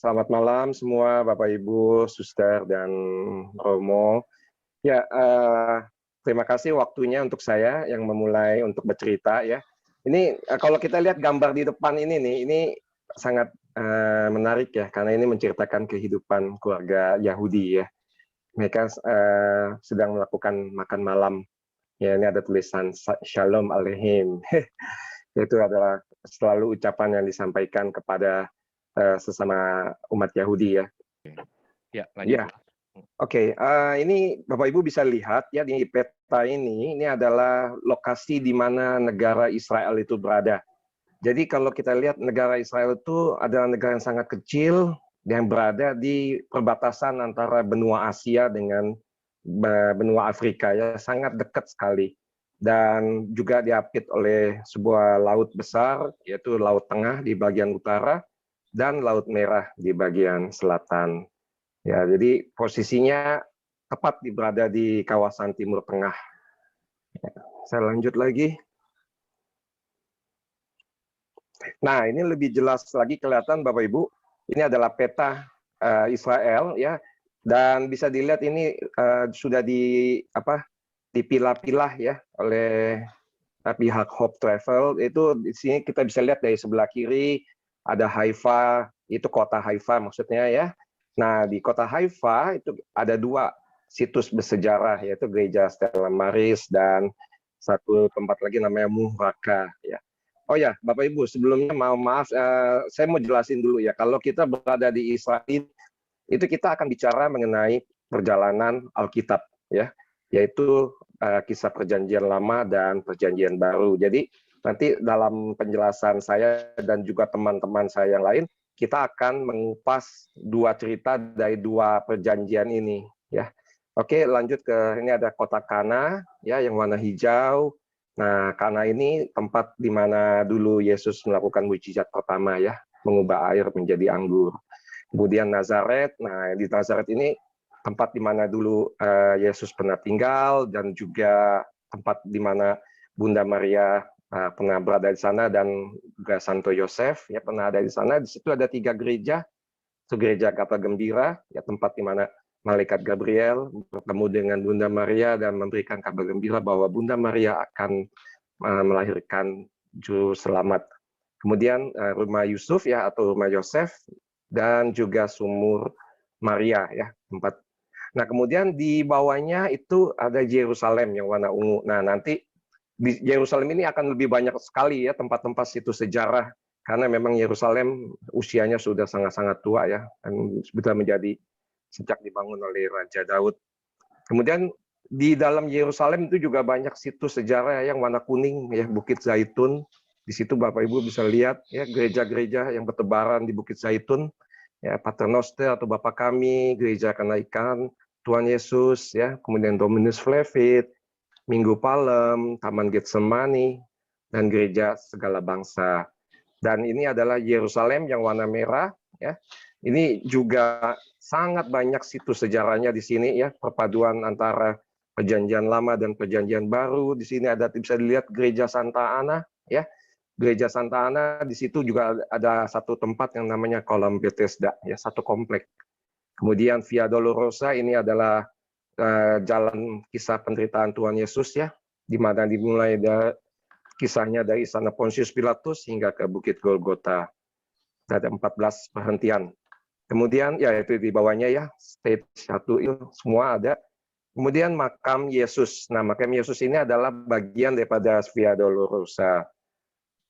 Selamat malam semua Bapak Ibu, Suster dan Romo. Ya, terima kasih waktunya untuk saya yang memulai untuk bercerita ya. Ini kalau kita lihat gambar di depan ini nih, ini sangat menarik ya karena ini menceritakan kehidupan keluarga Yahudi ya. Mereka sedang melakukan makan malam. Ya, ini ada tulisan Shalom Aleichem. Itu adalah selalu ucapan yang disampaikan kepada sesama umat Yahudi ya. Ya, lanjut. Ya, oke. Ini Bapak Ibu bisa lihat ya di peta ini adalah lokasi di mana negara Israel itu berada. Jadi kalau kita lihat negara Israel itu adalah negara yang sangat kecil yang berada di perbatasan antara benua Asia dengan benua Afrika ya, sangat dekat sekali. Dan juga diapit oleh sebuah laut besar, yaitu Laut Tengah di bagian utara dan Laut Merah di bagian selatan. Ya, jadi posisinya tepat berada di kawasan Timur Tengah. Ya, saya lanjut lagi. Nah, ini lebih jelas lagi kelihatan Bapak Ibu. Ini adalah peta Israel ya, dan bisa dilihat ini sudah dipilah-pilah ya oleh pihak Hope Travel. Itu di sini kita bisa lihat dari sebelah kiri ada Haifa, itu kota Haifa maksudnya ya. Nah, di kota Haifa itu ada dua situs bersejarah, yaitu gereja Stella Maris dan satu tempat lagi namanya Muhraka ya. Oh ya, Bapak Ibu, sebelumnya maaf, saya mau jelasin dulu ya. Kalau kita berada di Israel, itu kita akan bicara mengenai perjalanan Alkitab ya, yaitu kisah Perjanjian Lama dan Perjanjian Baru. Jadi nanti dalam penjelasan saya dan juga teman-teman saya yang lain, kita akan mengupas dua cerita dari dua perjanjian ini ya. Oke, lanjut ke ini ada kota Kana ya yang warna hijau. Nah, Kana ini tempat di mana dulu Yesus melakukan mujizat pertama ya, mengubah air menjadi anggur. Kemudian Nazaret. Nah, di Nazaret ini tempat di mana dulu Yesus pernah tinggal dan juga tempat di mana Bunda Maria pernah berada di sana dan juga Santo Yosef ya pernah ada di sana. Di situ ada 3 gereja. Itu gereja Kabar Gembira ya, tempat di mana malaikat Gabriel bertemu dengan Bunda Maria dan memberikan kabar gembira bahwa Bunda Maria akan melahirkan juru selamat. Kemudian rumah Yusuf ya atau rumah Yosef dan juga sumur Maria ya tempat. Nah, kemudian di bawahnya itu ada Yerusalem yang warna ungu. Nah, nanti di Yerusalem ini akan lebih banyak sekali ya tempat-tempat situs sejarah karena memang Yerusalem usianya sudah sangat-sangat tua ya dan sudah menjadi sejak dibangun oleh Raja Daud. Kemudian di dalam Yerusalem itu juga banyak situs sejarah yang warna kuning ya, Bukit Zaitun. Di situ Bapak Ibu bisa lihat ya gereja-gereja yang bertebaran di Bukit Zaitun. Ya, Paternoster atau Bapa Kami, Gereja Kenaikan Tuhan Yesus ya, kemudian Dominus Flevit, Minggu Palem, Taman Getsemani, dan Gereja Segala Bangsa. Dan ini adalah Yerusalem yang warna merah ya. Ini juga sangat banyak situs sejarahnya di sini ya, perpaduan antara Perjanjian Lama dan Perjanjian Baru. Di sini ada bisa dilihat Gereja Santa Ana ya. Gereja Santa Ana di situ juga ada satu tempat yang namanya Kolam Bethesda ya, satu komplek. Kemudian Via Dolorosa ini adalah jalan kisah penderitaan Tuhan Yesus ya, di mana dimulai dari kisahnya dari istana Pontius Pilatus hingga ke Bukit Golgota. Ada 14 perhentian. Kemudian ya itu di bawahnya ya, stage 1 itu semua ada. Kemudian makam Yesus. Nah, makam Yesus ini adalah bagian daripada Via Dolorosa.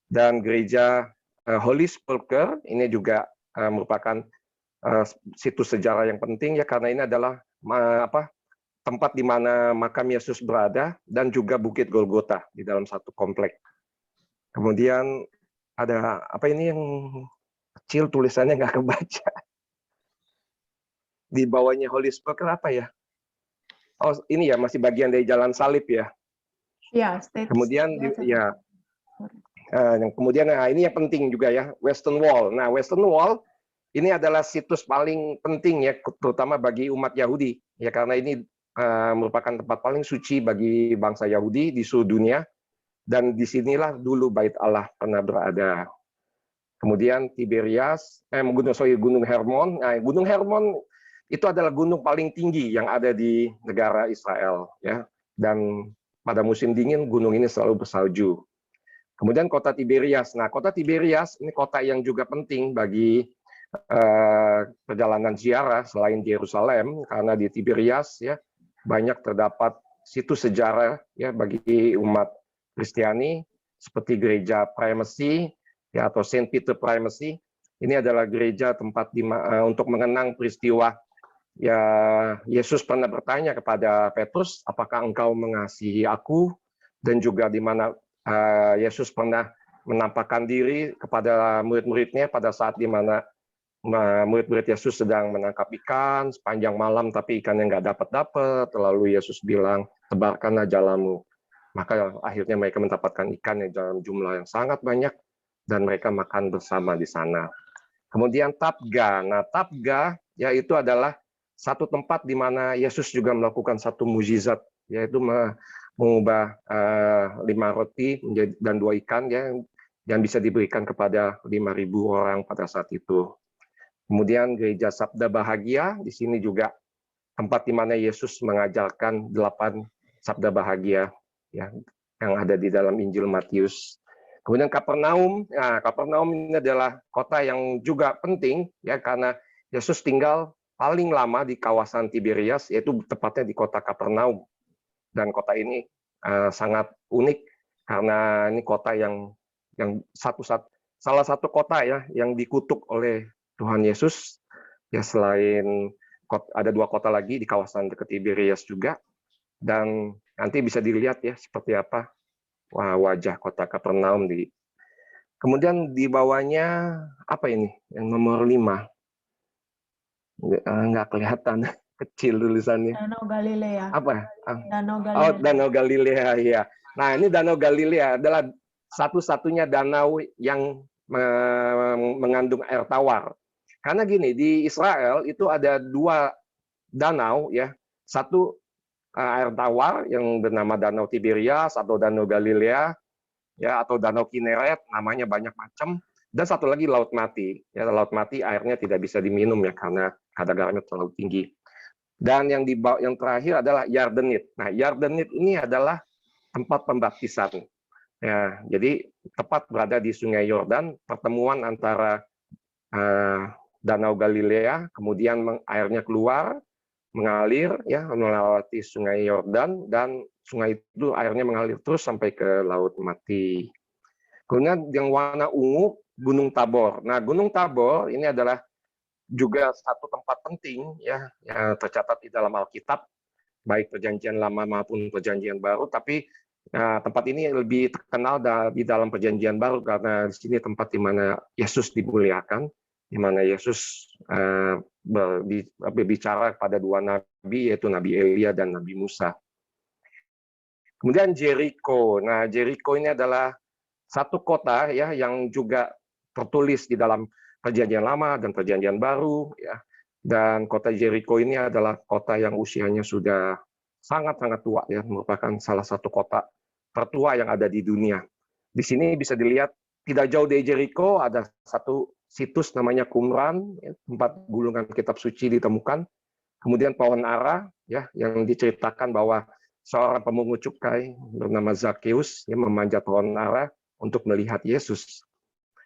Dan gereja Holy Sepulchre ini juga merupakan situs sejarah yang penting ya karena ini adalah tempat di mana makam Yesus berada dan juga Bukit Golgota di dalam satu komplek. Kemudian ada apa ini yang kecil tulisannya nggak kebaca. Di bawahnya Holy Sepulchre apa ya? Oh, ini ya masih bagian dari Jalan Salib ya. Ya, kemudian ya yang kemudian nah ini yang penting juga ya, Western Wall. Nah, Western Wall ini adalah situs paling penting ya, terutama bagi umat Yahudi ya karena ini merupakan tempat paling suci bagi bangsa Yahudi di seluruh dunia dan disinilah dulu Bait Allah pernah berada. Kemudian Gunung Hermon. Nah, Gunung Hermon itu adalah gunung paling tinggi yang ada di negara Israel, ya. Dan pada musim dingin gunung ini selalu bersalju. Kemudian kota Tiberias. Nah, kota Tiberias ini kota yang juga penting bagi perjalanan ziarah selain di Yerusalem, karena di Tiberias ya banyak terdapat situs sejarah ya bagi umat Kristiani seperti gereja Primacy ya atau Saint Peter Primacy. Ini adalah gereja tempat untuk mengenang peristiwa ya Yesus pernah bertanya kepada Petrus, apakah engkau mengasihi aku, dan juga di mana Yesus pernah menampakkan diri kepada murid-muridnya pada saat di mana murid-murid Yesus sedang menangkap ikan sepanjang malam, tapi ikannya nggak dapat. Lalu Yesus bilang, tebarkanlah jalamu. Maka akhirnya mereka mendapatkan ikan yang dalam jumlah yang sangat banyak, dan mereka makan bersama di sana. Kemudian Tabga. Nah, Tabga yaitu adalah satu tempat di mana Yesus juga melakukan satu mukjizat, yaitu mengubah 5 roti dan 2 ikan yang bisa diberikan kepada 5.000 orang pada saat itu. Kemudian gereja Sabda Bahagia, di sini juga tempat di mana Yesus mengajarkan 8 sabda bahagia ya, yang ada di dalam Injil Matius. Kemudian Kapernaum. Nah, Kapernaum ini adalah kota yang juga penting ya karena Yesus tinggal paling lama di kawasan Tiberias, yaitu tepatnya di kota Kapernaum. Dan kota ini sangat unik karena ini kota yang salah satu kota ya yang dikutuk oleh Tuhan Yesus ya, selain ada 2 kota lagi di kawasan dekat Tiberias juga, dan nanti bisa dilihat ya seperti apa wajah kota Kapernaum di. Kemudian di bawahnya apa ini yang nomor 5 nggak kelihatan, kecil tulisannya. Danau Galilea. Apa? Danau Galilea. Oh, Danau Galilea ya. Nah, ini Danau Galilea adalah satu-satunya danau yang mengandung air tawar. Karena gini, di Israel itu ada 2 danau ya. Satu air tawar yang bernama Danau Tiberias atau Danau Galilea ya, atau Danau Kineret, namanya banyak macam. Dan satu lagi Laut Mati. Ya, Laut Mati airnya tidak bisa diminum ya karena kadar garamnya terlalu tinggi. Dan yang terakhir adalah Yardenit. Nah, Yardenit ini adalah tempat pembaptisan. Ya, jadi tepat berada di Sungai Yordan, pertemuan antara Danau Galilea, kemudian airnya keluar, mengalir ya melewati Sungai Yordan, dan sungai itu airnya mengalir terus sampai ke Laut Mati. Kemudian yang warna ungu, Gunung Tabor. Nah, Gunung Tabor ini adalah juga satu tempat penting ya yang tercatat di dalam Alkitab, baik Perjanjian Lama maupun Perjanjian Baru, tapi tempat ini lebih terkenal di dalam Perjanjian Baru karena di sini tempat di mana Yesus dimuliakan, di mana Yesus berbicara pada 2 nabi, yaitu Nabi Elia dan Nabi Musa. Kemudian Jericho. Nah, Jericho ini adalah satu kota ya yang juga tertulis di dalam Perjanjian Lama dan Perjanjian Baru ya. Dan kota Jericho ini adalah kota yang usianya sudah sangat-sangat tua ya, merupakan salah satu kota tertua yang ada di dunia. Di sini bisa dilihat tidak jauh dari Jericho ada satu situs namanya Qumran, ya, tempat gulungan kitab suci ditemukan. Kemudian pohon ara ya yang diceritakan bahwa seorang pemungut cukai bernama Zakheus yang memanjat pohon ara untuk melihat Yesus.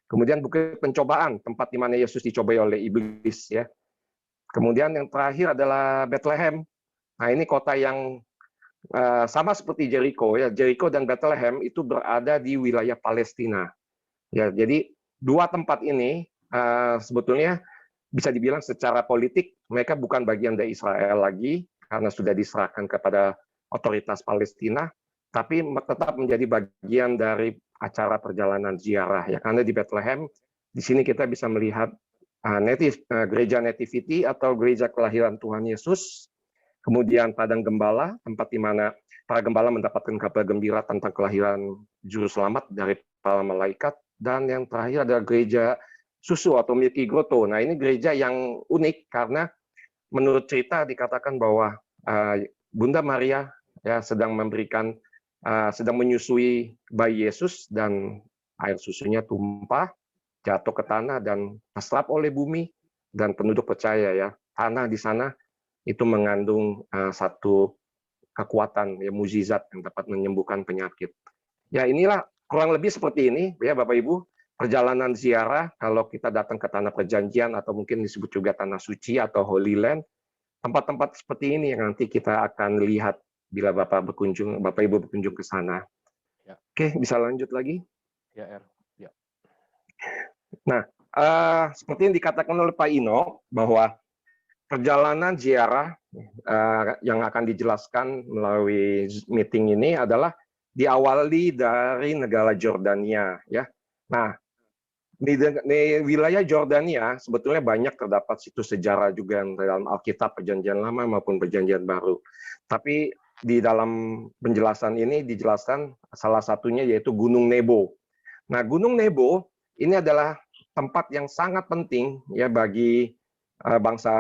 Kemudian Bukit Pencobaan, tempat di mana Yesus dicobai oleh iblis ya. Kemudian yang terakhir adalah Bethlehem. Nah, ini kota yang sama seperti Jericho ya. Jericho dan Bethlehem itu berada di wilayah Palestina. Ya, jadi 2 tempat ini sebetulnya bisa dibilang secara politik mereka bukan bagian dari Israel lagi karena sudah diserahkan kepada otoritas Palestina, tapi tetap menjadi bagian dari acara perjalanan ziarah ya. Karena di Bethlehem di sini kita bisa melihat gereja Nativity atau gereja kelahiran Tuhan Yesus. Kemudian Padang Gembala, tempat di mana para gembala mendapatkan kabar gembira tentang kelahiran juru selamat dari para malaikat. Dan yang terakhir adalah gereja Susu atau Milky Grotto. Nah, ini gereja yang unik karena menurut cerita dikatakan bahwa Bunda Maria ya sedang menyusui bayi Yesus dan air susunya tumpah. jatuh ke tanah dan terserap oleh bumi, dan penduduk percaya ya tanah di sana itu mengandung satu kekuatan ya mukjizat yang dapat menyembuhkan penyakit. Ya inilah kurang lebih seperti ini ya Bapak Ibu, perjalanan ziarah kalau kita datang ke tanah perjanjian atau mungkin disebut juga tanah suci atau Holy Land, tempat-tempat seperti ini yang nanti kita akan lihat bila Bapak Ibu berkunjung ke sana. Ya. Oke, bisa lanjut lagi. Ya, ya. Nah, seperti yang dikatakan oleh Pak Ino bahwa perjalanan ziarah yang akan dijelaskan melalui meeting ini adalah diawali dari negara Jordania, ya. Nah, di wilayah Jordania sebetulnya banyak terdapat situs sejarah juga dalam Alkitab Perjanjian Lama maupun Perjanjian Baru. Tapi di dalam penjelasan ini dijelaskan salah satunya yaitu Gunung Nebo. Nah, Gunung Nebo ini adalah tempat yang sangat penting ya bagi bangsa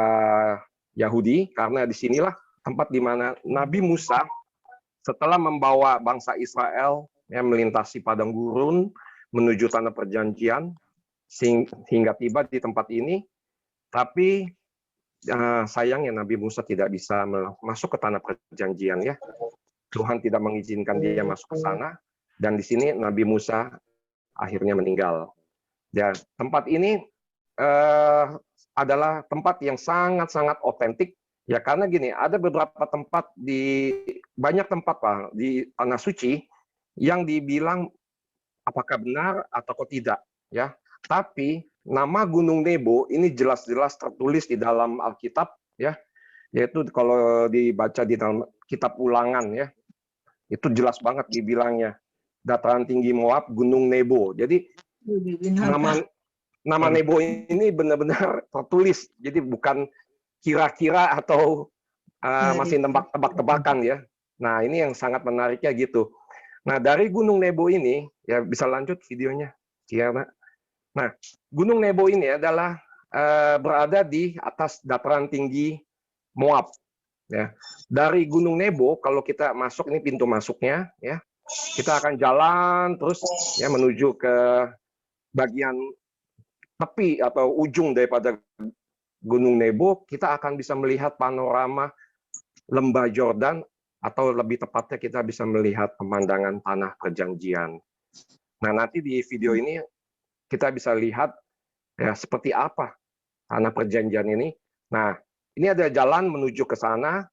Yahudi, karena disinilah tempat di mana Nabi Musa setelah membawa bangsa Israel ya, melintasi padang gurun menuju tanah perjanjian hingga tiba di tempat ini, tapi sayangnya Nabi Musa tidak bisa masuk ke tanah perjanjian ya. Tuhan tidak mengizinkan dia masuk ke sana, dan di sini Nabi Musa akhirnya meninggal. Ya, tempat ini adalah tempat yang sangat-sangat otentik ya, karena gini, ada beberapa tempat banyak tempat Pak di tanah suci yang dibilang apakah benar atau tidak ya. Tapi nama Gunung Nebo ini jelas-jelas tertulis di dalam Alkitab ya, yaitu kalau dibaca di dalam kitab Ulangan ya, itu jelas banget dibilangnya dataran tinggi Moab, Gunung Nebo. Jadi nama Nebo ini benar-benar tertulis, jadi bukan kira-kira atau masih tebak-tebakan ya. Nah, ini yang sangat menariknya gitu. Nah, dari Gunung Nebo ini ya, bisa lanjut videonya ya. Nah, Gunung Nebo ini adalah berada di atas dataran tinggi Moab ya. Dari Gunung Nebo kalau kita masuk, ini pintu masuknya ya, kita akan jalan terus ya menuju ke bagian tepi atau ujung daripada Gunung Nebo. Kita akan bisa melihat panorama lembah Yordan, atau lebih tepatnya kita bisa melihat pemandangan tanah perjanjian. Nah, nanti di video ini kita bisa lihat ya seperti apa tanah perjanjian ini. Nah, ini ada jalan menuju ke sana.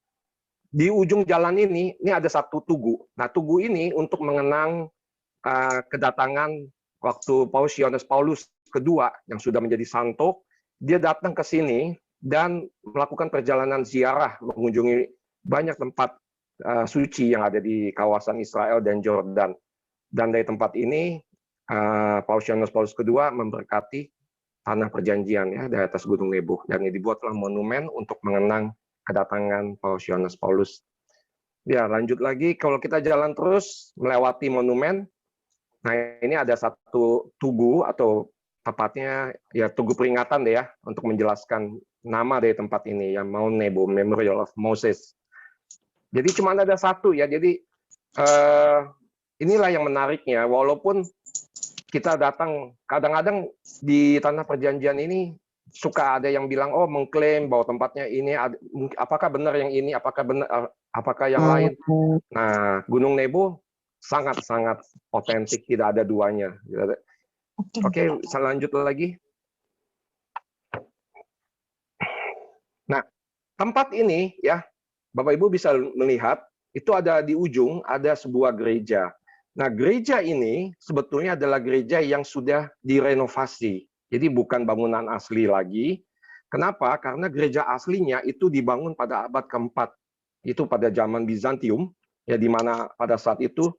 Di ujung jalan ini ada satu tugu. Nah, tugu ini untuk mengenang kedatangan waktu Yohanes Paulus kedua yang sudah menjadi santo. Dia datang ke sini dan melakukan perjalanan ziarah, mengunjungi banyak tempat suci yang ada di kawasan Israel dan Jordan. Dan dari tempat ini Yohanes Paulus kedua memberkati tanah perjanjian ya di atas Gunung Nebo, dan dibuatlah monumen untuk mengenang kedatangan Yohanes Paulus. Ya, lanjut lagi, kalau kita jalan terus melewati monumen, nah ini ada satu tugu atau tepatnya ya tugu peringatan deh ya, untuk menjelaskan nama dari tempat ini ya, Mount Nebo, Memorial of Moses. Jadi cuma ada satu ya, jadi inilah yang menariknya, walaupun kita datang kadang-kadang di tanah perjanjian ini suka ada yang bilang mengklaim bahwa tempatnya ini apakah benar yang ini, apakah yang lain. Nah, Gunung Nebo sangat-sangat otentik, tidak ada duanya. Oke, bisa lanjut lagi. Nah, tempat ini ya, Bapak Ibu bisa melihat itu ada di ujung ada sebuah gereja. Nah, gereja ini sebetulnya adalah gereja yang sudah direnovasi. Jadi bukan bangunan asli lagi. Kenapa? Karena gereja aslinya itu dibangun pada abad keempat. Itu pada zaman Bizantium, ya, di mana pada saat itu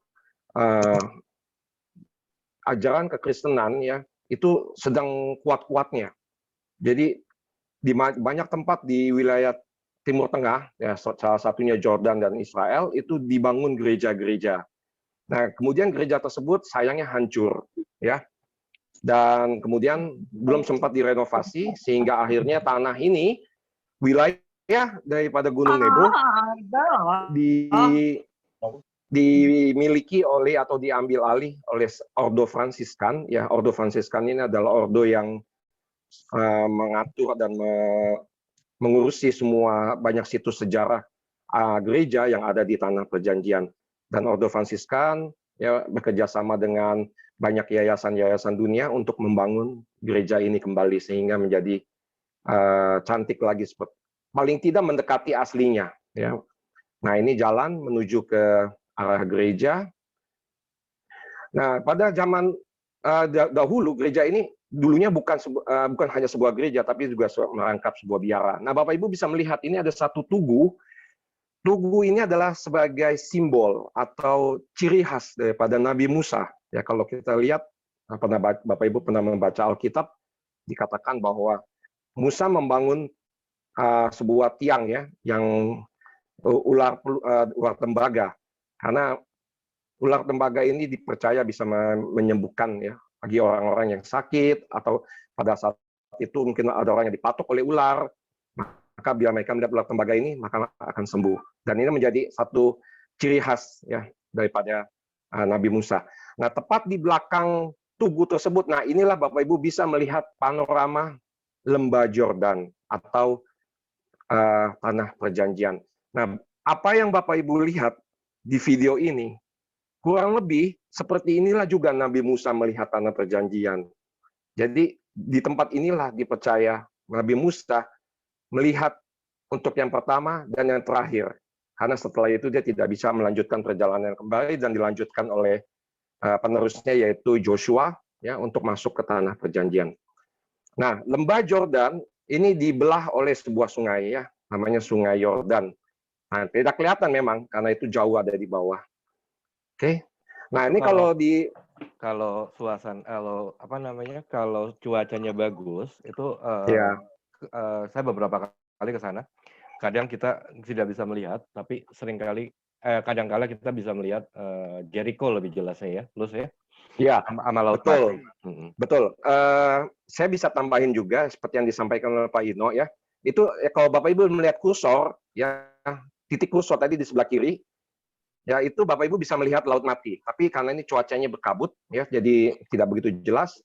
ajaran kekristenan ya itu sedang kuat-kuatnya. Jadi di banyak tempat di wilayah Timur Tengah, ya, salah satunya Jordan dan Israel, itu dibangun gereja-gereja. Nah, kemudian gereja tersebut sayangnya hancur, ya, dan kemudian belum sempat direnovasi sehingga akhirnya tanah ini, wilayah daripada Gunung Nebo, dimiliki oleh atau diambil alih oleh Ordo Fransiskan. Ya, Ordo Fransiskan ini adalah ordo yang mengatur dan mengurusi semua banyak situs sejarah gereja yang ada di Tanah Perjanjian. Dan Ordo Fransiskan ya bekerja sama dengan banyak yayasan-yayasan dunia untuk membangun gereja ini kembali sehingga menjadi cantik lagi, paling tidak mendekati aslinya. Ya. Nah, ini jalan menuju ke arah gereja. Nah, pada zaman dahulu gereja ini dulunya bukan hanya sebuah gereja, tapi juga merangkap sebuah biara. Nah, Bapak Ibu bisa melihat ini ada satu tugu. Tugu ini adalah sebagai simbol atau ciri khas daripada Nabi Musa. Ya, kalau kita lihat, Bapak Ibu pernah membaca Alkitab, dikatakan bahwa Musa membangun sebuah tiang ya, yang ular tembaga. Karena ular tembaga ini dipercaya bisa menyembuhkan ya bagi orang-orang yang sakit, atau pada saat itu mungkin ada orang yang dipatok oleh ular, maka biar mereka melihat ular tembaga ini maka akan sembuh. Dan ini menjadi satu ciri khas ya daripada Nabi Musa. Nah, tepat di belakang tugu tersebut, nah inilah Bapak Ibu bisa melihat panorama Lembah Yordan atau Tanah Perjanjian. Nah, apa yang Bapak Ibu lihat di video ini kurang lebih seperti inilah juga Nabi Musa melihat Tanah Perjanjian. Jadi di tempat inilah dipercaya Nabi Musa melihat untuk yang pertama dan yang terakhir. Karena setelah itu dia tidak bisa melanjutkan perjalanan kembali dan dilanjutkan oleh penerusnya yaitu Joshua ya untuk masuk ke Tanah Perjanjian. Nah, Lembah Yordan ini dibelah oleh sebuah sungai ya, namanya Sungai Yordan. Nah, tidak kelihatan memang karena itu jauh ada di bawah. Oke. Nah, ini kalau suasana, kalau cuacanya bagus itu ya. Saya beberapa kali ke sana. Kadang kita tidak bisa melihat, tapi kadang-kala kita bisa melihat Jericho lebih jelasnya ya, Lus ya. Ya, sama Laut betul. Mati. Betul. Saya bisa tambahin juga seperti yang disampaikan oleh Pak Ino ya. Itu ya, kalau Bapak Ibu melihat kursor ya, titik kursor tadi di sebelah kiri, ya itu Bapak Ibu bisa melihat Laut Mati. Tapi karena ini cuacanya berkabut ya, jadi tidak begitu jelas.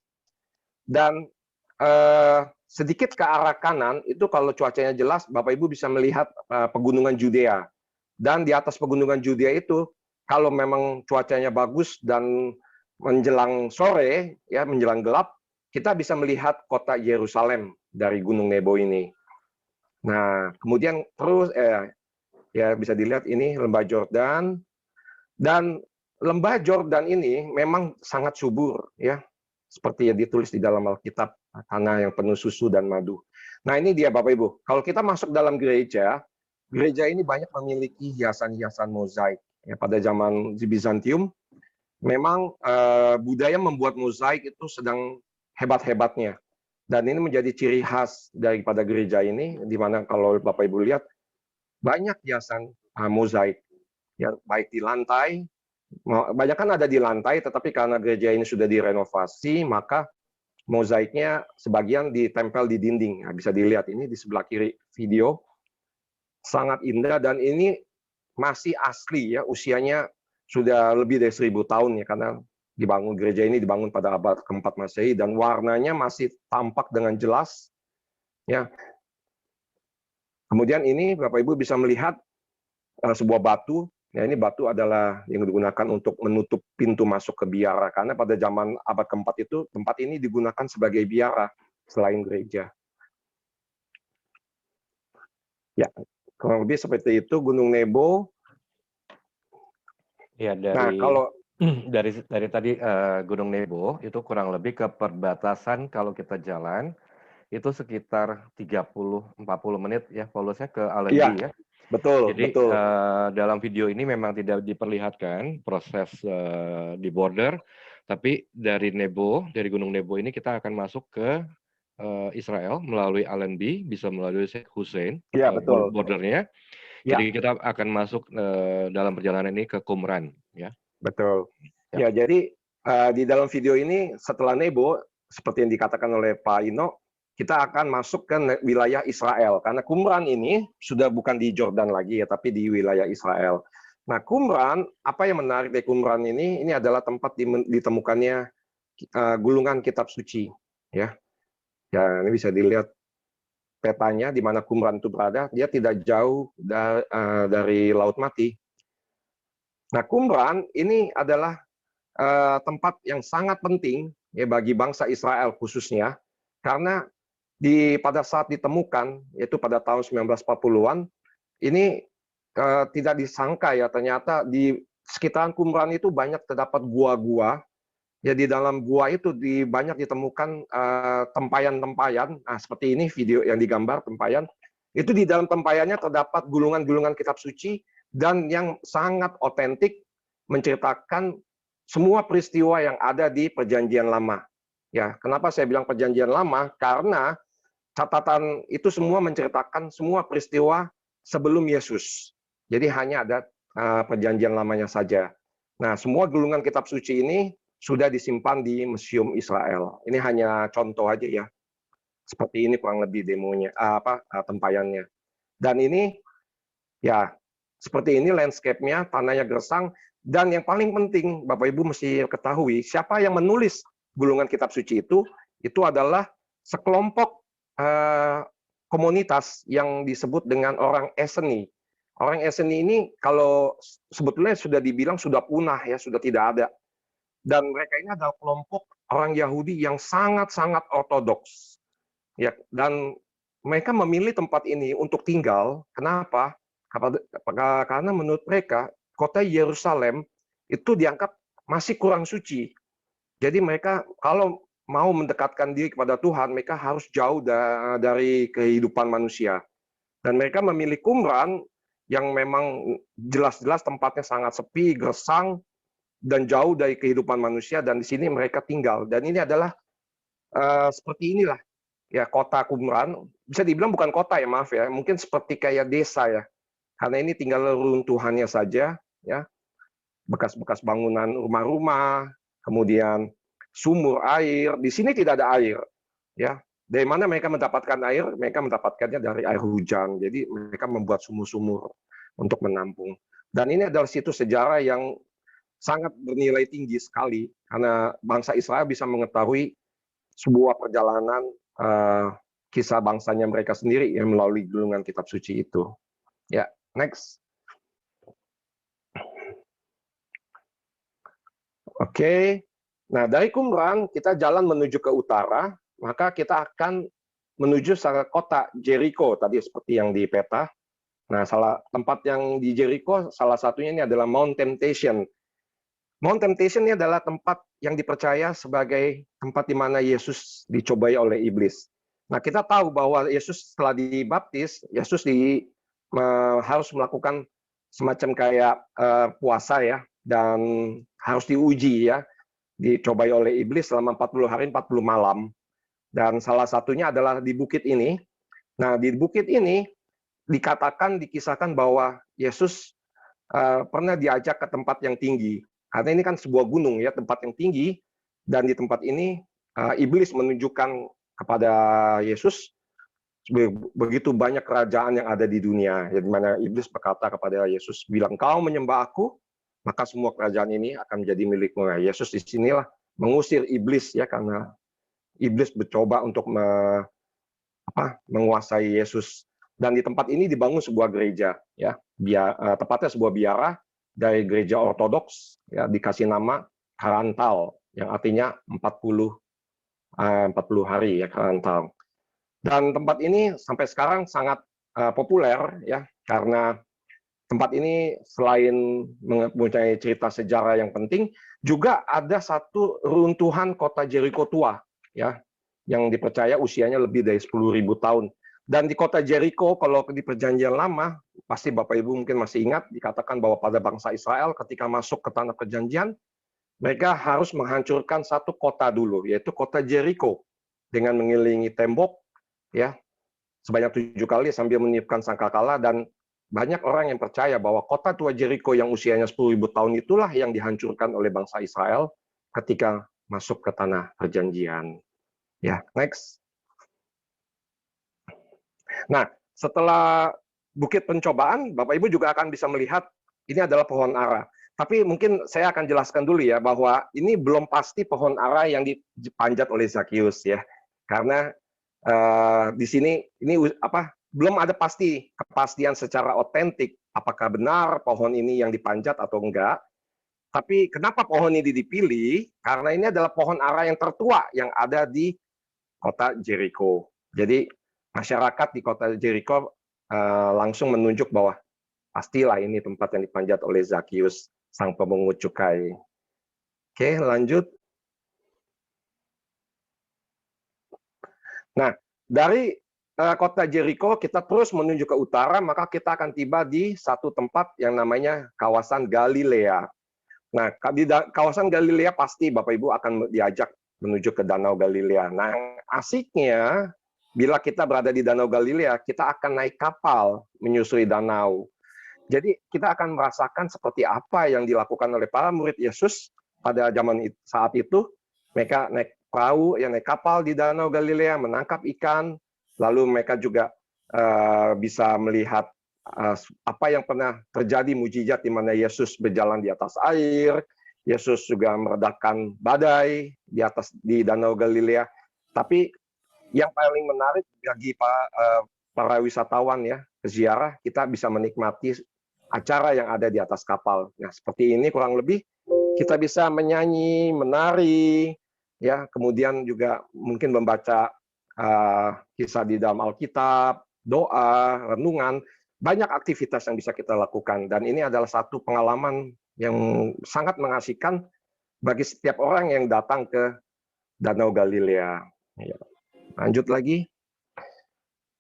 Dan sedikit ke arah kanan itu kalau cuacanya jelas, Bapak Ibu bisa melihat pegunungan Judea. Dan di atas pegunungan Judea itu, kalau memang cuacanya bagus dan menjelang sore, ya menjelang gelap, kita bisa melihat kota Yerusalem dari Gunung Nebo ini. Nah, kemudian terus ya bisa dilihat ini Lembah Yordan, dan Lembah Yordan ini memang sangat subur, ya seperti yang ditulis di dalam Alkitab, tanah yang penuh susu dan madu. Nah, ini dia Bapak Ibu. Kalau kita masuk dalam gereja, gereja ini banyak memiliki hiasan-hiasan mozaik. Ya, pada zaman di Bizantium, memang budaya membuat mozaik itu sedang hebat-hebatnya. Dan ini menjadi ciri khas daripada gereja ini, di mana kalau Bapak Ibu lihat, banyak hiasan mozaik. Ya, baik di lantai, banyak kan ada di lantai, tetapi karena gereja ini sudah direnovasi, maka mozaiknya sebagian ditempel di dinding. Nah, bisa dilihat ini di sebelah kiri video, sangat indah dan ini masih asli ya, usianya sudah lebih dari 1000 tahun ya, karena gereja ini dibangun pada abad ke-4 Masehi dan warnanya masih tampak dengan jelas ya. Kemudian ini Bapak Ibu bisa melihat sebuah batu. Ya, ini batu adalah yang digunakan untuk menutup pintu masuk ke biara, karena pada zaman abad ke-4 itu tempat ini digunakan sebagai biara selain gereja. Ya, kurang lebih seperti itu Gunung Nebo. Ya, dari tadi Gunung Nebo itu kurang lebih ke perbatasan kalau kita jalan itu sekitar 30-40 menit ya Paulusnya ke Allenby ya. Betul. Jadi betul. Dalam video ini memang tidak diperlihatkan proses di border, tapi dari Gunung Nebo ini kita akan masuk ke Israel melalui Allenby, bisa melalui Sheikh Hussein bordernya. Ya. Jadi kita akan masuk dalam perjalanan ini ke Qumran ya. Betul. Ya, jadi di dalam video ini setelah Nebo, seperti yang dikatakan oleh Pak Ino, kita akan masuk ke wilayah Israel. Karena Qumran ini sudah bukan di Jordan lagi ya, tapi di wilayah Israel. Nah, Qumran, apa yang menarik dari Qumran ini adalah tempat ditemukannya gulungan kitab suci, ya. Ya, ini bisa dilihat petanya di mana Qumran itu berada, dia tidak jauh dari Laut Mati. Nah, Qumran ini adalah tempat yang sangat penting ya bagi bangsa Israel khususnya, karena pada saat ditemukan, yaitu pada tahun 1940-an, ini tidak disangka ya ternyata di sekitaran Qumran itu banyak terdapat gua-gua. Ya di dalam gua itu banyak ditemukan tempayan-tempayan. Nah, seperti ini video yang digambar tempayan. Itu di dalam tempayannya terdapat gulungan-gulungan kitab suci dan yang sangat otentik menceritakan semua peristiwa yang ada di Perjanjian Lama. Ya, kenapa saya bilang Perjanjian Lama? Karena catatan itu semua menceritakan semua peristiwa sebelum Yesus. Jadi hanya ada Perjanjian Lamanya saja. Nah, semua gulungan kitab suci ini sudah disimpan di Museum Israel. Ini hanya contoh aja ya. Seperti ini kurang lebih demonya, tempayannya. Dan ini ya seperti ini landscape-nya, tanahnya gersang. Dan yang paling penting, Bapak Ibu mesti ketahui, siapa yang menulis gulungan kitab suci itu adalah sekelompok komunitas yang disebut dengan orang Esseni. Orang Esseni ini kalau sebetulnya sudah dibilang sudah punah ya, sudah tidak ada. Dan mereka ini adalah kelompok orang Yahudi yang sangat-sangat ortodoks. Ya, dan mereka memilih tempat ini untuk tinggal. Kenapa? Karena menurut mereka kota Yerusalem itu dianggap masih kurang suci. Jadi mereka kalau mau mendekatkan diri kepada Tuhan, mereka harus jauh dari kehidupan manusia. Dan mereka memilih Qumran yang memang jelas-jelas tempatnya sangat sepi, gersang, dan jauh dari kehidupan manusia. Dan di sini mereka tinggal. Dan ini adalah seperti inilah ya kota Qumran. Bisa dibilang bukan kota ya, maaf ya. Mungkin seperti kayak desa ya. Karena ini tinggal runtuhannya saja, ya, bekas-bekas bangunan rumah-rumah, kemudian sumur air. Di sini tidak ada air, ya. Dari mana mereka mendapatkan air? Mereka mendapatkannya dari air hujan. Jadi mereka membuat sumur-sumur untuk menampung. Dan ini adalah situs sejarah yang sangat bernilai tinggi sekali karena bangsa Israel bisa mengetahui sebuah perjalanan kisah bangsanya mereka sendiri yang melalui gulungan kitab suci itu. Ya, next. Oke. Nah, dari Qumran kita jalan menuju ke utara, maka kita akan menuju ke kota Jericho tadi seperti yang di peta. Nah, tempat yang di Jericho salah satunya ini adalah Mount Temptation. Mount Temptation ini adalah tempat yang dipercaya sebagai tempat di mana Yesus dicobai oleh iblis. Nah, kita tahu bahwa Yesus setelah dibaptis, Yesus harus melakukan semacam kayak puasa ya, dan harus diuji ya, dicobai oleh iblis selama 40 hari 40 malam. Dan salah satunya adalah di bukit ini. Nah, di bukit ini dikisahkan bahwa Yesus pernah diajak ke tempat yang tinggi. Karena ini kan sebuah gunung ya, tempat yang tinggi, dan di tempat ini iblis menunjukkan kepada Yesus begitu banyak kerajaan yang ada di dunia. Di mana iblis berkata kepada Yesus, bilang, kau menyembah aku, maka semua kerajaan ini akan menjadi milikmu. Nah, Yesus di sinilah mengusir iblis ya, karena iblis mencoba untuk menguasai Yesus. Dan di tempat ini dibangun sebuah gereja ya, tepatnya sebuah biara dari gereja ortodoks ya, dikasih nama Karantal yang artinya 40 hari ya, Karantal. Dan tempat ini sampai sekarang sangat populer ya, karena tempat ini selain mempunyai cerita sejarah yang penting, juga ada satu runtuhan kota Jericho tua ya, yang dipercaya usianya lebih dari 10.000 tahun. Dan di kota Jericho, kalau di Perjanjian Lama, pasti Bapak Ibu mungkin masih ingat, dikatakan bahwa pada bangsa Israel ketika masuk ke tanah perjanjian, mereka harus menghancurkan satu kota dulu, yaitu kota Jericho, dengan mengelilingi tembok, ya, sebanyak 7 kali sambil meniupkan sangkakala. Dan banyak orang yang percaya bahwa kota tua Jericho yang usianya 10.000 tahun itulah yang dihancurkan oleh bangsa Israel ketika masuk ke tanah perjanjian. Ya, next. Nah, setelah bukit pencobaan, Bapak Ibu juga akan bisa melihat ini adalah pohon ara. Tapi mungkin saya akan jelaskan dulu ya bahwa ini belum pasti pohon ara yang dipanjat oleh Zakheus ya. Karena di sini ini belum ada kepastian secara otentik apakah benar pohon ini yang dipanjat atau enggak. Tapi kenapa pohon ini dipilih? Karena ini adalah pohon ara yang tertua yang ada di kota Jericho. Jadi masyarakat di kota Jericho langsung menunjuk bahwa pastilah ini tempat yang dipanjat oleh Zakheus, sang pemungut cukai. Oke, lanjut. Nah, dari kota Jericho kita terus menuju ke utara, maka kita akan tiba di satu tempat yang namanya kawasan Galilea. Nah, di kawasan Galilea pasti Bapak Ibu akan diajak menuju ke Danau Galilea. Nah, asiknya bila kita berada di Danau Galilea, kita akan naik kapal menyusuri danau. Jadi kita akan merasakan seperti apa yang dilakukan oleh para murid Yesus pada zaman saat itu. Mereka naik perahu, naik kapal di Danau Galilea, menangkap ikan, lalu mereka juga bisa melihat apa yang pernah terjadi mujizat di mana Yesus berjalan di atas air, Yesus juga meredakan badai di Danau Galilea. Tapi yang paling menarik bagi para wisatawan ya, peziarah, kita bisa menikmati acara yang ada di atas kapal. Nah, seperti ini kurang lebih kita bisa menyanyi, menari, ya, kemudian juga mungkin membaca kisah di dalam Alkitab, doa, renungan, banyak aktivitas yang bisa kita lakukan. Dan ini adalah satu pengalaman yang sangat mengasihkan bagi setiap orang yang datang ke Danau Galilea. Ya. Lanjut lagi.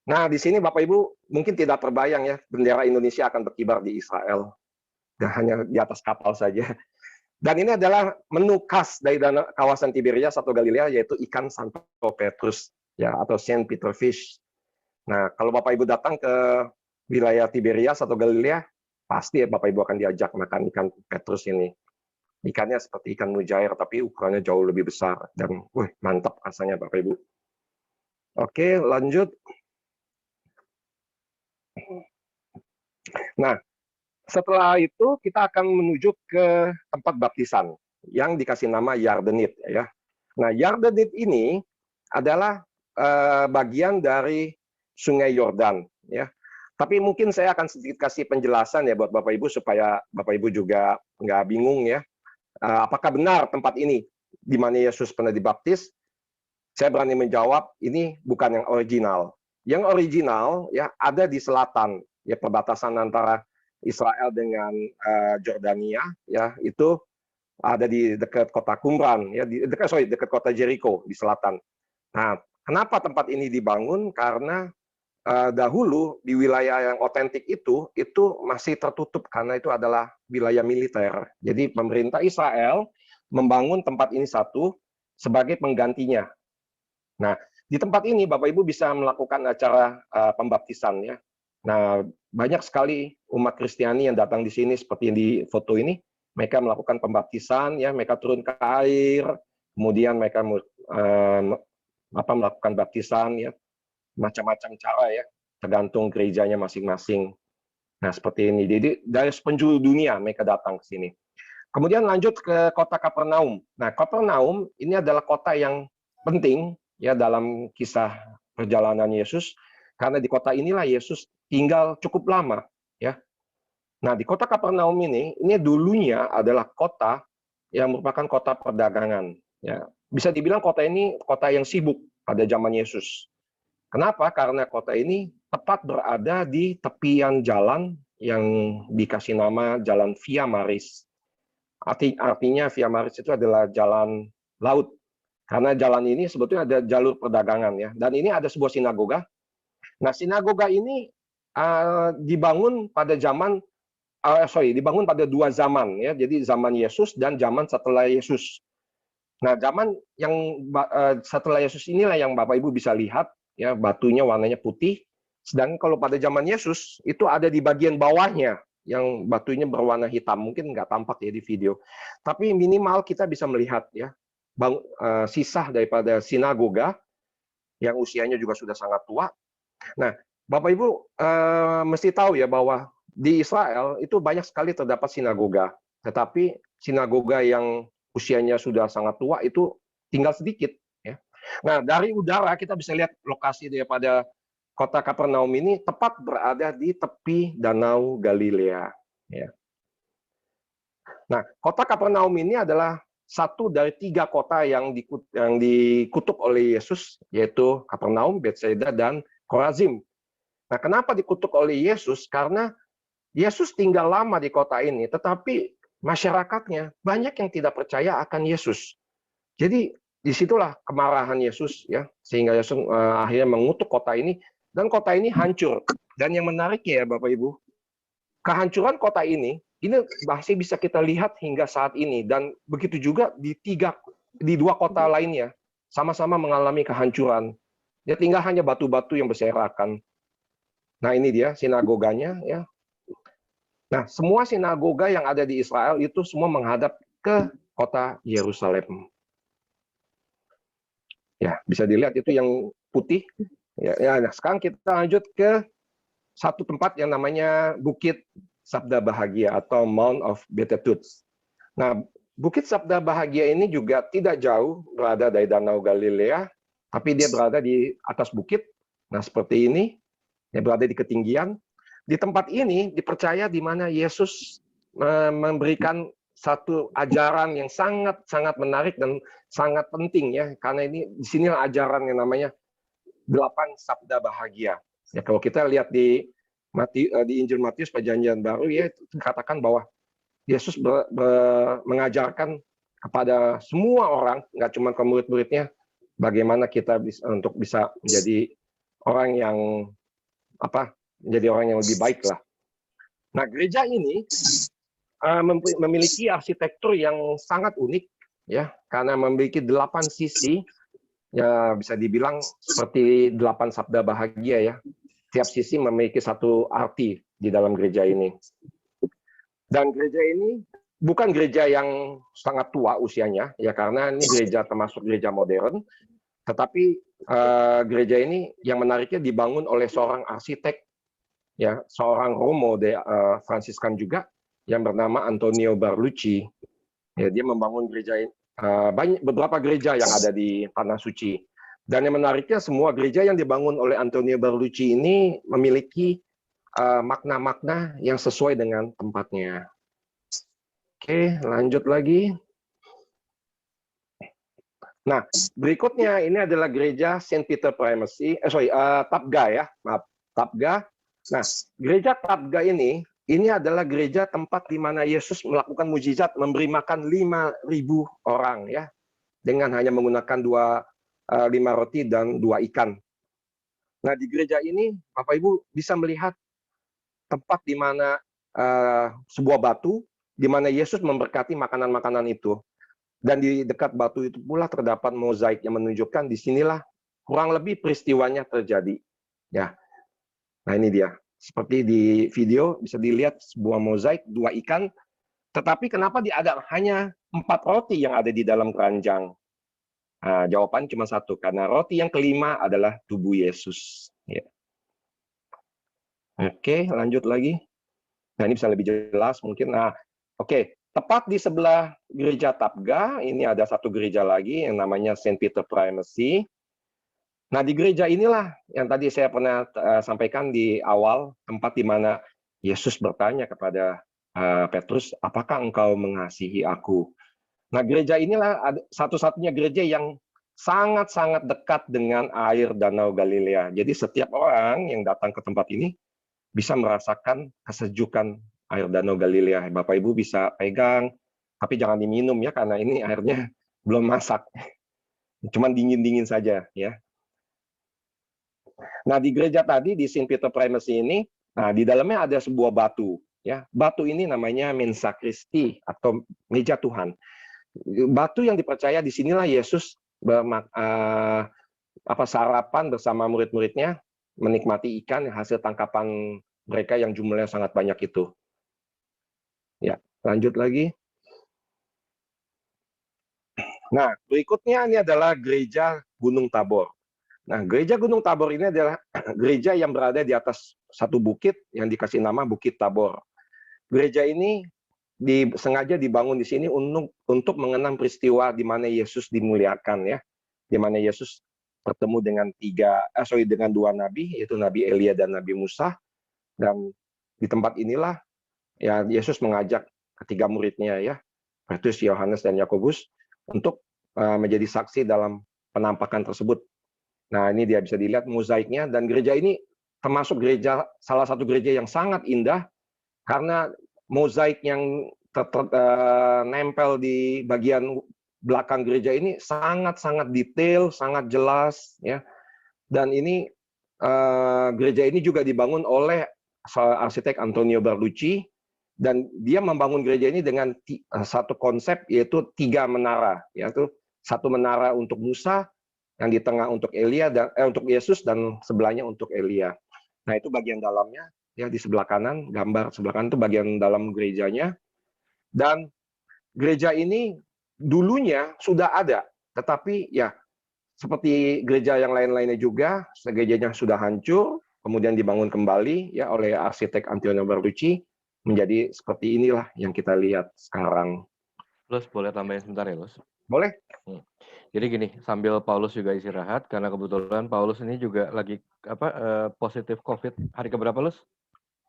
Nah, di sini Bapak Ibu mungkin tidak terbayang ya, bendera Indonesia akan berkibar di Israel. Dan hanya di atas kapal saja. Dan ini adalah menu khas dari kawasan Tiberias atau Galilea, yaitu ikan Santo Petrus, ya, atau Saint Peter Fish. Nah, kalau Bapak Ibu datang ke wilayah Tiberias atau Galilea, pasti Bapak Ibu akan diajak makan ikan Petrus ini. Ikannya seperti ikan mujair, tapi ukurannya jauh lebih besar. Dan mantap rasanya Bapak Ibu. Oke, lanjut. Nah, setelah itu kita akan menuju ke tempat baptisan yang dikasih nama Yardenit ya. Nah, Yardenit ini adalah bagian dari Sungai Yordan ya. Tapi mungkin saya akan sedikit kasih penjelasan ya buat Bapak Ibu supaya Bapak Ibu juga nggak bingung ya. Apakah benar tempat ini di mana Yesus pernah dibaptis? Saya berani menjawab ini bukan yang original. Yang original ya ada di selatan ya, perbatasan antara Israel dengan Jordania ya, itu ada di dekat kota Qumran ya, dekat kota Jericho di selatan. Nah, kenapa tempat ini dibangun? Karena dahulu di wilayah yang otentik itu masih tertutup karena itu adalah wilayah militer. Jadi pemerintah Israel membangun tempat ini sebagai penggantinya. Nah, di tempat ini Bapak Ibu bisa melakukan acara pembaptisan ya. Nah, banyak sekali umat Kristiani yang datang di sini seperti yang di foto ini. Mereka melakukan pembaptisan ya, mereka turun ke air, kemudian mereka melakukan baptisan ya, macam-macam cara ya, tergantung gerejanya masing-masing. Nah, seperti ini. Jadi dari penjuru dunia mereka datang ke sini. Kemudian lanjut ke kota Kapernaum. Nah, Kapernaum ini adalah kota yang penting ya dalam kisah perjalanan Yesus, karena di kota inilah Yesus tinggal cukup lama ya. Nah, di kota Kapernaum ini dulunya adalah kota yang merupakan kota perdagangan ya. Bisa dibilang kota ini kota yang sibuk pada zaman Yesus. Kenapa? Karena kota ini tepat berada di tepian jalan yang dikasih nama Jalan Via Maris. Artinya Via Maris itu adalah jalan laut. Karena jalan ini sebetulnya ada jalur perdagangan ya. Dan ini ada sebuah sinagoga. Nah, sinagoga ini dibangun pada dibangun pada dua zaman ya. Jadi zaman Yesus dan zaman setelah Yesus. Nah, zaman yang setelah Yesus inilah yang Bapak Ibu bisa lihat ya, batunya warnanya putih. Sedangkan kalau pada zaman Yesus itu ada di bagian bawahnya yang batunya berwarna hitam. Mungkin nggak tampak ya di video. Tapi minimal kita bisa melihat ya sisa daripada sinagoga yang usianya juga sudah sangat tua. Nah, Bapak Ibu mesti tahu ya bahwa di Israel itu banyak sekali terdapat sinagoga, tetapi sinagoga yang usianya sudah sangat tua itu tinggal sedikit. Ya. Nah, dari udara kita bisa lihat lokasi daripada kota Kapernaum ini tepat berada di tepi Danau Galilea. Ya. Nah, kota Kapernaum ini adalah satu dari 3 kota yang dikutuk oleh Yesus, yaitu Kapernaum, Betsaida, dan Korazim. Nah, kenapa dikutuk oleh Yesus? Karena Yesus tinggal lama di kota ini, tetapi masyarakatnya banyak yang tidak percaya akan Yesus. Jadi disitulah kemarahan Yesus, ya, sehingga Yesus akhirnya mengutuk kota ini, dan kota ini hancur. Dan yang menariknya ya Bapak Ibu, kehancuran kota ini masih bisa kita lihat hingga saat ini, dan begitu juga di 2 kota lainnya sama-sama mengalami kehancuran. Ya tinggal hanya batu-batu yang berserakan. Nah ini dia sinagoganya, ya. Nah, semua sinagoga yang ada di Israel itu semua menghadap ke kota Yerusalem. Ya, bisa dilihat itu yang putih. Ya, nah sekarang kita lanjut ke satu tempat yang namanya Bukit Sabda Bahagia atau Mount of Beatitudes. Nah, Bukit Sabda Bahagia ini juga tidak jauh berada dari Danau Galilea, tapi dia berada di atas bukit. Nah, seperti ini, dia berada di ketinggian. Di tempat ini dipercaya di mana Yesus memberikan satu ajaran yang sangat menarik dan sangat penting, ya, karena ini di sinilah ajaran yang namanya 8 sabda bahagia. Ya, kalau kita lihat di Injil Matius Perjanjian Baru, ya dikatakan bahwa Yesus mengajarkan kepada semua orang, nggak cuma ke murid-muridnya, bagaimana kita untuk bisa menjadi orang yang menjadi orang yang lebih baik lah. Nah, gereja ini memiliki arsitektur yang sangat unik, ya, karena memiliki 8 sisi, ya bisa dibilang seperti 8 sabda bahagia, ya. Tiap sisi memiliki satu arti di dalam gereja ini. Dan gereja ini bukan gereja yang sangat tua usianya, ya, karena ini gereja termasuk gereja modern, tetapi gereja ini yang menariknya dibangun oleh seorang arsitek, ya, seorang Romo Fransiskan juga yang bernama Antonio Barlucci. Ya, dia membangun gereja beberapa gereja yang ada di Tanah Suci. Dan yang menariknya semua gereja yang dibangun oleh Antonio Barlucci ini memiliki makna-makna yang sesuai dengan tempatnya. Oke, lanjut lagi. Nah, berikutnya ini adalah gereja Saint Peter Primacy, Tabga, ya, maaf, Tabga. Nah, gereja Tabga ini adalah gereja tempat di mana Yesus melakukan mujizat memberi makan 5.000 orang, ya, dengan hanya menggunakan 5 roti dan 2 ikan. Nah, di gereja ini Bapak Ibu bisa melihat tempat di mana sebuah batu di mana Yesus memberkati makanan-makanan itu. Dan di dekat batu itu pula terdapat mozaik yang menunjukkan di sinilah kurang lebih peristiwanya terjadi. Ya, nah ini dia. Seperti di video bisa dilihat sebuah mozaik 2 ikan. Tetapi kenapa ada hanya 4 roti yang ada di dalam keranjang? Nah, jawaban cuma satu, karena roti yang kelima adalah tubuh Yesus. Ya. Oke, lanjut lagi. Nah ini bisa lebih jelas mungkin. Nah, oke. Tepat di sebelah gereja Tabga, ini ada satu gereja lagi yang namanya Saint Peter Primacy. Nah, di gereja inilah yang tadi saya pernah sampaikan di awal, tempat di mana Yesus bertanya kepada Petrus, apakah engkau mengasihi aku? Nah, gereja inilah satu-satunya gereja yang sangat-sangat dekat dengan air Danau Galilea. Jadi setiap orang yang datang ke tempat ini bisa merasakan kesejukan air Danau Galilea. Bapak Ibu bisa pegang, tapi jangan diminum, ya, karena ini airnya belum masak. Cuman dingin-dingin saja, ya. Nah, di gereja tadi di Saint Peter Primacy ini, nah di dalamnya ada sebuah batu, ya. Batu ini namanya Mensa Christi atau meja Tuhan. Batu yang dipercaya di sinilah Yesus sarapan bersama murid-muridnya, menikmati ikan hasil tangkapan mereka yang jumlahnya sangat banyak itu. Ya, lanjut lagi. Nah, berikutnya ini adalah gereja Gunung Tabor. Nah, gereja Gunung Tabor ini adalah gereja yang berada di atas satu bukit yang dikasih nama Bukit Tabor. Gereja ini sengaja dibangun di sini untuk mengenang peristiwa di mana Yesus dimuliakan, ya, di mana Yesus bertemu dengan dengan dua nabi, yaitu Nabi Elia dan Nabi Musa. Dan di tempat inilah ya Yesus mengajak ketiga muridnya, ya, Petrus, Yohanes, dan Yakobus, untuk menjadi saksi dalam penampakan tersebut. Nah, ini dia bisa dilihat mozaiknya, dan gereja ini termasuk salah satu gereja yang sangat indah karena mozaik yang nempel di bagian belakang gereja ini sangat-sangat detail, sangat jelas, ya. Dan ini gereja ini juga dibangun oleh arsitek Antonio Berlucci, dan dia membangun gereja ini dengan satu konsep, yaitu 3 menara, yaitu 1 menara untuk Musa, yang di tengah untuk untuk Yesus, dan sebelahnya untuk Elia. Nah, itu bagian dalamnya, ya, di sebelah kanan, gambar sebelah kanan itu bagian dalam gerejanya. Dan gereja ini dulunya sudah ada, tetapi ya seperti gereja yang lain-lainnya juga, gerejanya sudah hancur, kemudian dibangun kembali, ya, oleh arsitek Antonio Berlucci, menjadi seperti inilah yang kita lihat sekarang. Lus, boleh tambahin sebentar ya, Lus? Boleh. Jadi gini, sambil Paulus juga istirahat, karena kebetulan Paulus ini juga lagi positif COVID. Hari keberapa, Lus?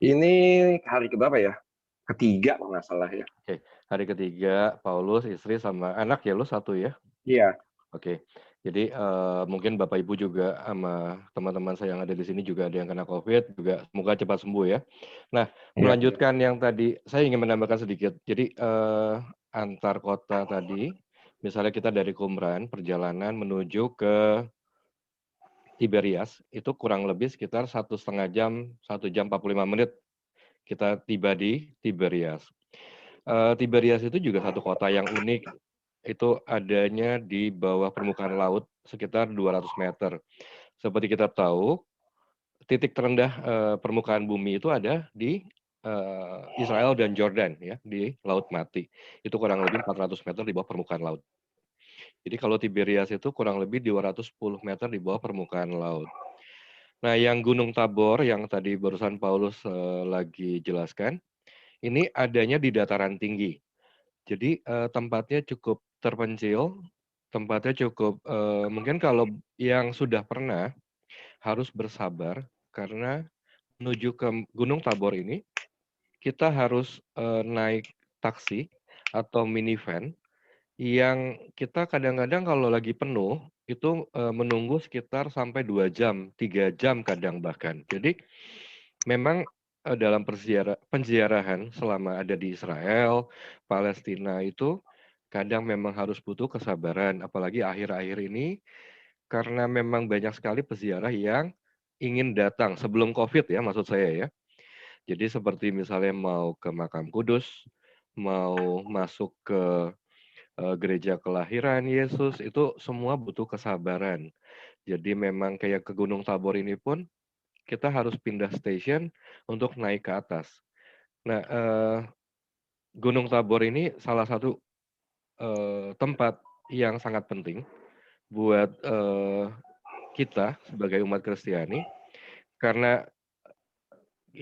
Ini hari keberapa ya? Ketiga kalau nggak salah, ya. Oke, hari ketiga Paulus, istri, sama anak ya, Lus, 1 ya? Iya. Oke, jadi mungkin Bapak Ibu juga sama teman-teman saya yang ada di sini juga ada yang kena COVID, juga semoga cepat sembuh ya. Nah, melanjutkan yang tadi, saya ingin menambahkan sedikit. Jadi antar kota tadi, misalnya kita dari Qumran, perjalanan menuju ke Tiberias, itu kurang lebih sekitar 1,5 jam, 1 jam 45 menit kita tiba di Tiberias. Tiberias itu juga satu kota yang unik, itu adanya di bawah permukaan laut sekitar 200 meter. Seperti kita tahu, titik terendah permukaan bumi itu ada di Israel dan Jordan, ya, di Laut Mati. Itu kurang lebih 400 meter di bawah permukaan laut. Jadi kalau Tiberias itu kurang lebih 210 meter di bawah permukaan laut. Nah, yang Gunung Tabor yang tadi barusan Paulus lagi jelaskan, ini adanya di dataran tinggi. Jadi tempatnya cukup terpencil, tempatnya cukup mungkin kalau yang sudah pernah harus bersabar karena menuju ke Gunung Tabor ini kita harus naik taksi atau minivan yang kita kadang-kadang kalau lagi penuh itu menunggu sekitar sampai 2 jam, 3 jam kadang bahkan. Jadi memang dalam penziarahan selama ada di Israel, Palestina itu kadang memang harus butuh kesabaran, apalagi akhir-akhir ini karena memang banyak sekali peziarah yang ingin datang sebelum COVID ya, maksud saya ya. Jadi seperti misalnya mau ke Makam Kudus, mau masuk ke gereja kelahiran Yesus, itu semua butuh kesabaran. Jadi memang kayak ke Gunung Tabor ini pun kita harus pindah station untuk naik ke atas. Nah, Gunung Tabor ini salah satu tempat yang sangat penting buat kita sebagai umat Kristiani, karena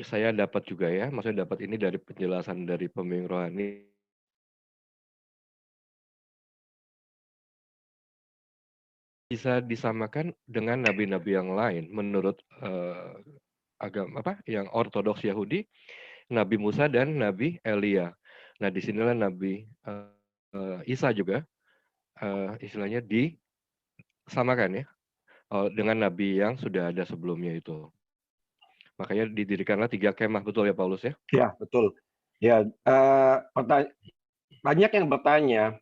saya dapat juga ya, maksudnya dapat ini dari penjelasan dari pembimbing rohani, bisa disamakan dengan nabi-nabi yang lain menurut agama yang ortodoks Yahudi, Nabi Musa dan Nabi Elia. Nah, disinilah Nabi Isa juga istilahnya disamakan ya dengan nabi yang sudah ada sebelumnya itu. Makanya didirikanlah 3 kemah, betul ya Paulus ya? Ya, betul. Ya, banyak yang bertanya,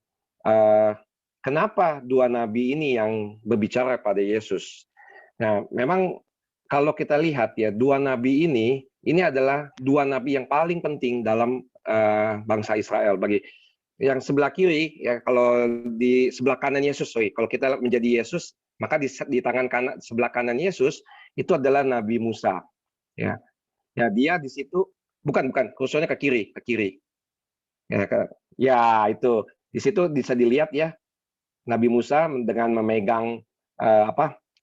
kenapa 2 nabi ini yang berbicara pada Yesus? Nah, memang kalau kita lihat ya, 2 nabi ini adalah 2 nabi yang paling penting dalam bangsa Israel. Bagi yang sebelah kiri, ya, kalau di sebelah kanan Yesus, kalau kita menjadi Yesus, maka di tangan kanan, sebelah kanan Yesus itu adalah Nabi Musa. Ya, ya, dia di situ bukan khususnya ke kiri. Ya, itu di situ bisa dilihat ya, Nabi Musa dengan memegang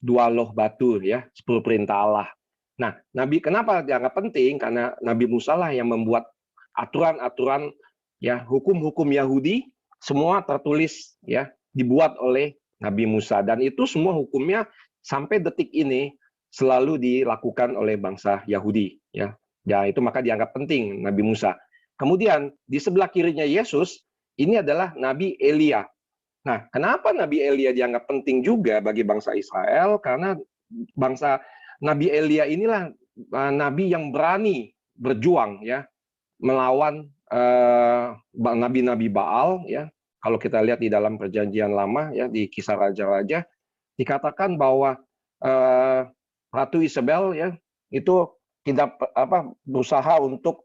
dua loh batu ya, 10 perintah Allah. Nah, Nabi kenapa dianggap penting? Karena Nabi Musa lah yang membuat aturan-aturan ya, hukum-hukum Yahudi semua tertulis ya, dibuat oleh Nabi Musa, dan itu semua hukumnya sampai detik ini selalu dilakukan oleh bangsa Yahudi ya. Ya, itu maka dianggap penting Nabi Musa. Kemudian di sebelah kirinya Yesus ini adalah Nabi Elia. Nah, kenapa Nabi Elia dianggap penting juga bagi bangsa Israel? Karena bangsa Nabi Elia inilah nabi yang berani berjuang ya, melawan nabi-nabi Baal ya. Kalau kita lihat di dalam Perjanjian Lama ya, di Kisah Raja-Raja dikatakan bahwa Ratu Isabel ya itu tidak berusaha untuk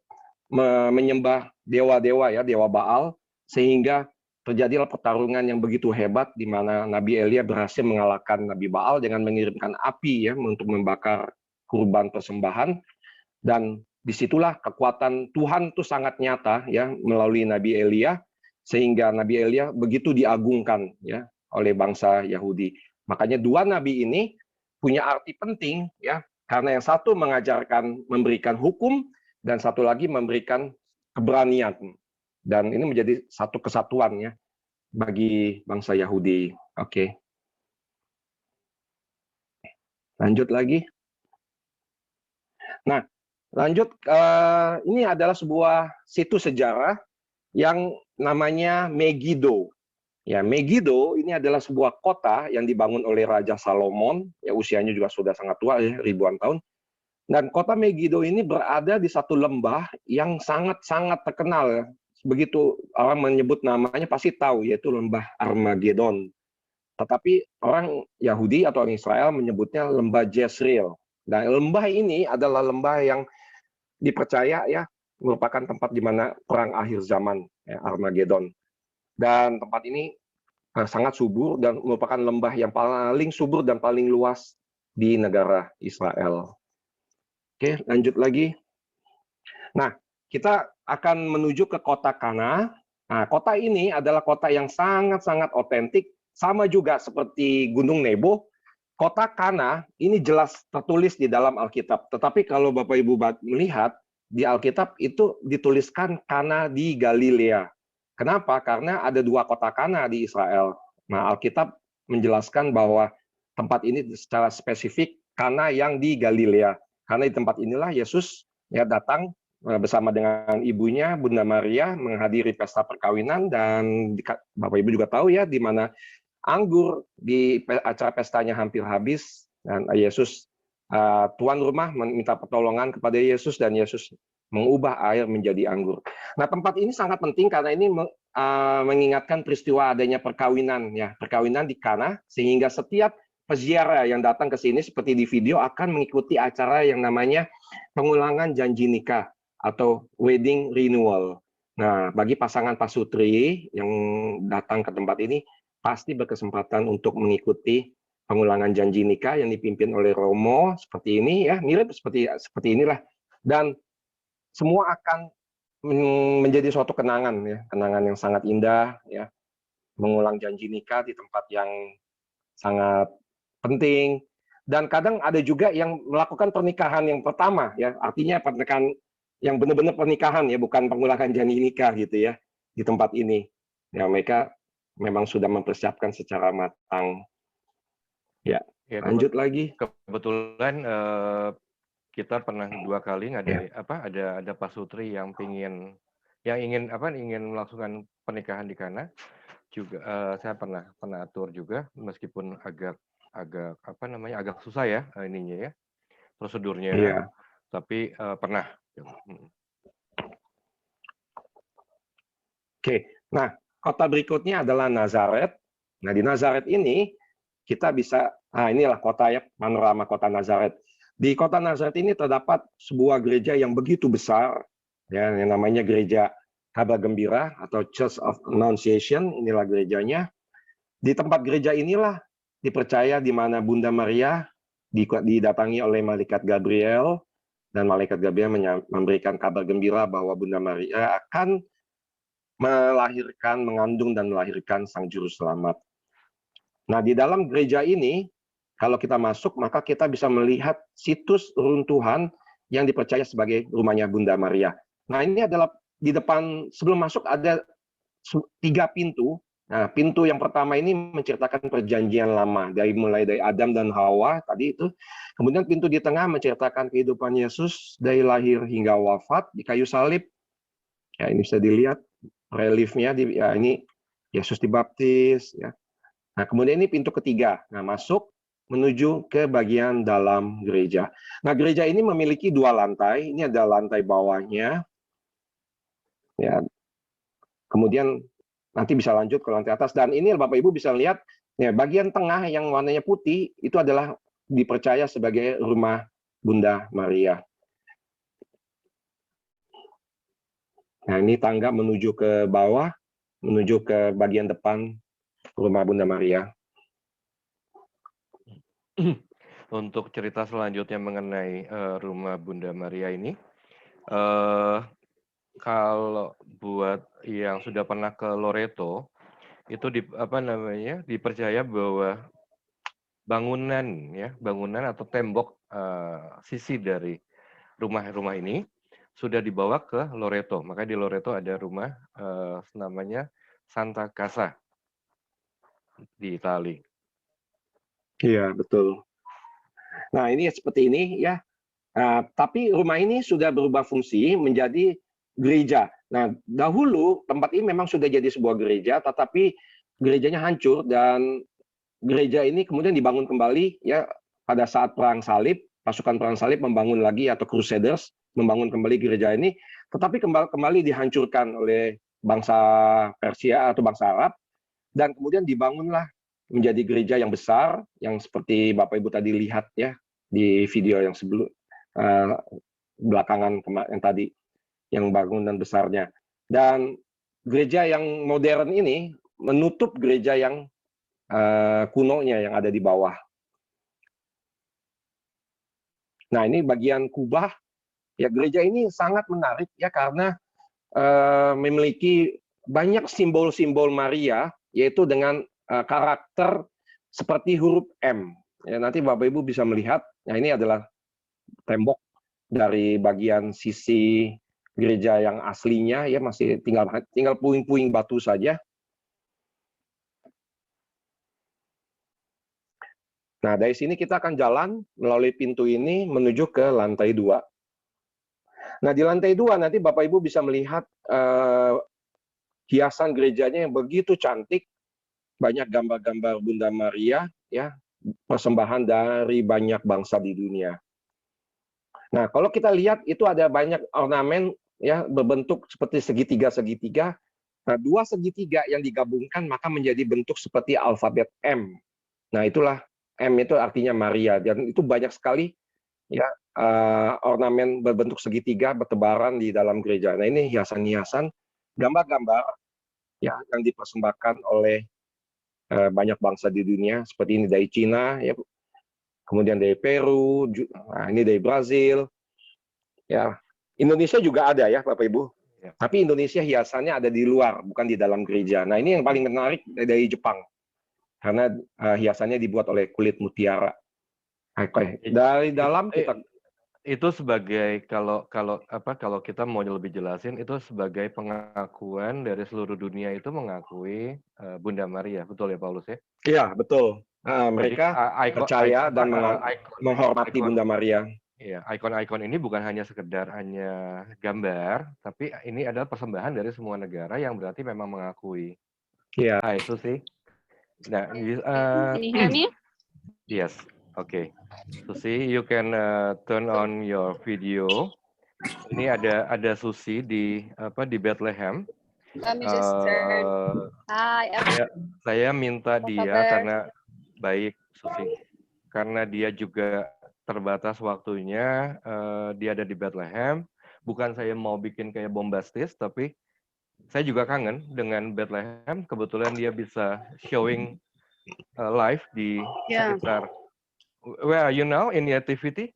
menyembah dewa-dewa ya, dewa Baal, sehingga terjadilah pertarungan yang begitu hebat di mana Nabi Elia berhasil mengalahkan Nabi Baal dengan mengirimkan api ya untuk membakar kurban persembahan, dan disitulah kekuatan Tuhan itu sangat nyata ya melalui Nabi Elia, sehingga Nabi Elia begitu diagungkan ya oleh bangsa Yahudi. Makanya dua nabi ini punya arti penting ya, karena yang satu mengajarkan memberikan hukum dan satu lagi memberikan keberanian, dan ini menjadi satu kesatuan ya bagi bangsa Yahudi. Oke. Lanjut lagi. Nah, lanjut, ini adalah sebuah situs sejarah yang namanya Megiddo. Ya, Megiddo ini adalah sebuah kota yang dibangun oleh Raja Salomon, ya usianya juga sudah sangat tua ya, ribuan tahun. Dan kota Megiddo ini berada di satu lembah yang sangat-sangat terkenal. Begitu orang menyebut namanya pasti tahu, yaitu lembah Armageddon. Tetapi orang Yahudi atau orang Israel menyebutnya lembah Jezreel. Dan lembah ini adalah lembah yang dipercaya ya merupakan tempat di mana perang akhir zaman ya, Armageddon. Dan tempat ini sangat subur dan merupakan lembah yang paling subur dan paling luas di negara Israel. Oke, lanjut lagi. Nah, kita akan menuju ke kota Kana. Nah, kota ini adalah kota yang sangat-sangat otentik, sama juga seperti Gunung Nebo. Kota Kana ini jelas tertulis di dalam Alkitab. Tetapi kalau Bapak Ibu melihat, di Alkitab itu dituliskan Kana di Galilea. Kenapa? Karena ada dua kota Kana di Israel. Nah, Alkitab menjelaskan bahwa tempat ini secara spesifik Kana yang di Galilea. Karena di tempat inilah Yesus ya datang bersama dengan ibunya Bunda Maria menghadiri pesta perkawinan, dan Bapak Ibu juga tahu ya di mana anggur di acara pestanya hampir habis, dan Yesus tuan rumah meminta pertolongan kepada Yesus dan Yesus mengubah air menjadi anggur. Nah, tempat ini sangat penting karena ini mengingatkan peristiwa adanya perkawinan ya, perkawinan di Kana, sehingga setiap peziarah yang datang ke sini seperti di video akan mengikuti acara yang namanya pengulangan janji nikah atau wedding renewal. Nah, bagi pasangan pasutri yang datang ke tempat ini pasti berkesempatan untuk mengikuti pengulangan janji nikah yang dipimpin oleh Romo seperti ini ya, mirip seperti inilah, dan semua akan menjadi suatu kenangan ya, kenangan yang sangat indah ya, mengulang janji nikah di tempat yang sangat penting. Dan kadang ada juga yang melakukan pernikahan yang pertama ya, artinya pernikahan yang benar-benar pernikahan ya, bukan pengulangan janji nikah gitu ya di tempat ini. Ya, mereka memang sudah mempersiapkan secara matang. Ya, lanjut lagi. Kebetulan kita pernah 2 kali ada pasutri yang ingin melakukan pernikahan di Kana. Juga saya pernah atur juga, meskipun agak susah ya ininya ya, prosedurnya. Iya. Tapi pernah. Oke. Nah, kota berikutnya adalah Nazaret. Nah, di Nazaret ini kita bisa, inilah kota ya, panorama kota Nazaret. Di kota Nazaret ini terdapat sebuah gereja yang begitu besar, ya, yang namanya Gereja Kabar Gembira atau Church of Annunciation. Inilah gerejanya. Di tempat gereja inilah dipercaya di mana Bunda Maria didatangi oleh malaikat Gabriel, dan malaikat Gabriel memberikan kabar gembira bahwa Bunda Maria akan mengandung dan melahirkan Sang Juru Selamat. Nah, di dalam gereja ini kalau kita masuk, maka kita bisa melihat situs runtuhan yang dipercaya sebagai rumahnya Bunda Maria. Nah, ini adalah di depan, sebelum masuk ada 3 pintu. Nah, pintu yang pertama ini menceritakan perjanjian lama, mulai dari Adam dan Hawa tadi itu. Kemudian pintu di tengah menceritakan kehidupan Yesus dari lahir hingga wafat di kayu salib. Ya, ini bisa dilihat reliefnya, ya, ini Yesus dibaptis. Ya. Nah, kemudian ini pintu ketiga. Nah, masuk menuju ke bagian dalam gereja. Nah, gereja ini memiliki 2 lantai. Ini ada lantai bawahnya. Ya. Kemudian nanti bisa lanjut ke lantai atas. Dan ini Bapak Ibu bisa lihat, ya, bagian tengah yang warnanya putih itu adalah dipercaya sebagai rumah Bunda Maria. Nah, ini tangga menuju ke bawah, menuju ke bagian depan rumah Bunda Maria. Untuk cerita selanjutnya mengenai rumah Bunda Maria ini, kalau buat yang sudah pernah ke Loreto, itu dipercaya bahwa bangunan atau tembok sisi dari rumah ini sudah dibawa ke Loreto. Maka di Loreto ada rumah namanya Santa Casa di Itali. Iya, betul. Nah, ini seperti ini ya. Tapi rumah ini sudah berubah fungsi menjadi gereja. Nah, dahulu tempat ini memang sudah jadi sebuah gereja, tetapi gerejanya hancur dan gereja ini kemudian dibangun kembali ya pada saat perang salib, pasukan perang salib membangun lagi atau Crusaders membangun kembali gereja ini, tetapi kembali dihancurkan oleh bangsa Persia atau bangsa Arab dan kemudian dibangunlah menjadi gereja yang besar yang seperti Bapak Ibu tadi lihat ya di video yang sebelum belakangan yang tadi yang bangunan besarnya. Dan gereja yang modern ini menutup gereja yang kunonya yang ada di bawah. Nah, ini bagian kubah. Ya, gereja ini sangat menarik ya karena memiliki banyak simbol-simbol Maria, yaitu dengan karakter seperti huruf M. Ya, nanti Bapak Ibu bisa melihat. Nah, ini adalah tembok dari bagian sisi gereja yang aslinya ya masih tinggal puing-puing batu saja. Nah, dari sini kita akan jalan melalui pintu ini menuju ke lantai 2. Nah, di lantai 2 nanti Bapak Ibu bisa melihat hiasan gerejanya yang begitu cantik, banyak gambar-gambar Bunda Maria, ya, persembahan dari banyak bangsa di dunia. Nah, kalau kita lihat itu ada banyak ornamen ya berbentuk seperti segitiga-segitiga. Nah, 2 segitiga yang digabungkan maka menjadi bentuk seperti alfabet M. Nah, itulah M itu artinya Maria dan itu banyak sekali ya ornamen berbentuk segitiga bertebaran di dalam gereja. Nah, ini hiasan-hiasan gambar-gambar ya yang dipersembahkan oleh banyak bangsa di dunia seperti ini dari Cina ya, kemudian dari Peru, nah ini dari Brazil. Ya, Indonesia juga ada ya Bapak Ibu. Ya. Tapi Indonesia hiasannya ada di luar, bukan di dalam gereja. Nah, ini yang paling menarik dari Jepang. Karena hiasannya dibuat oleh kulit mutiara. Oke. Dari dalam kita itu sebagai kalau kita mau lebih jelasin itu sebagai pengakuan dari seluruh dunia itu mengakui Bunda Maria, betul ya Paulus ya? Iya, betul. Mereka percaya dan menghormati Bunda Maria. Iya, ikon-ikon ini bukan hanya sekedar gambar, tapi ini adalah persembahan dari semua negara yang berarti memang mengakui. Iya. Nah, itu sih. Nah, Can you hear me? yes. Okay. Susi, you can turn on your video. Ini ada Susi di Bethlehem. Let me just turn. Hi. Saya minta dia kabar? karena baik Susi, karena dia juga terbatas waktunya. Dia ada di Bethlehem. Bukan saya mau bikin kayak bombastis, tapi saya juga kangen dengan Bethlehem. Kebetulan dia bisa showing live di sekitar. Where are you now in the activity?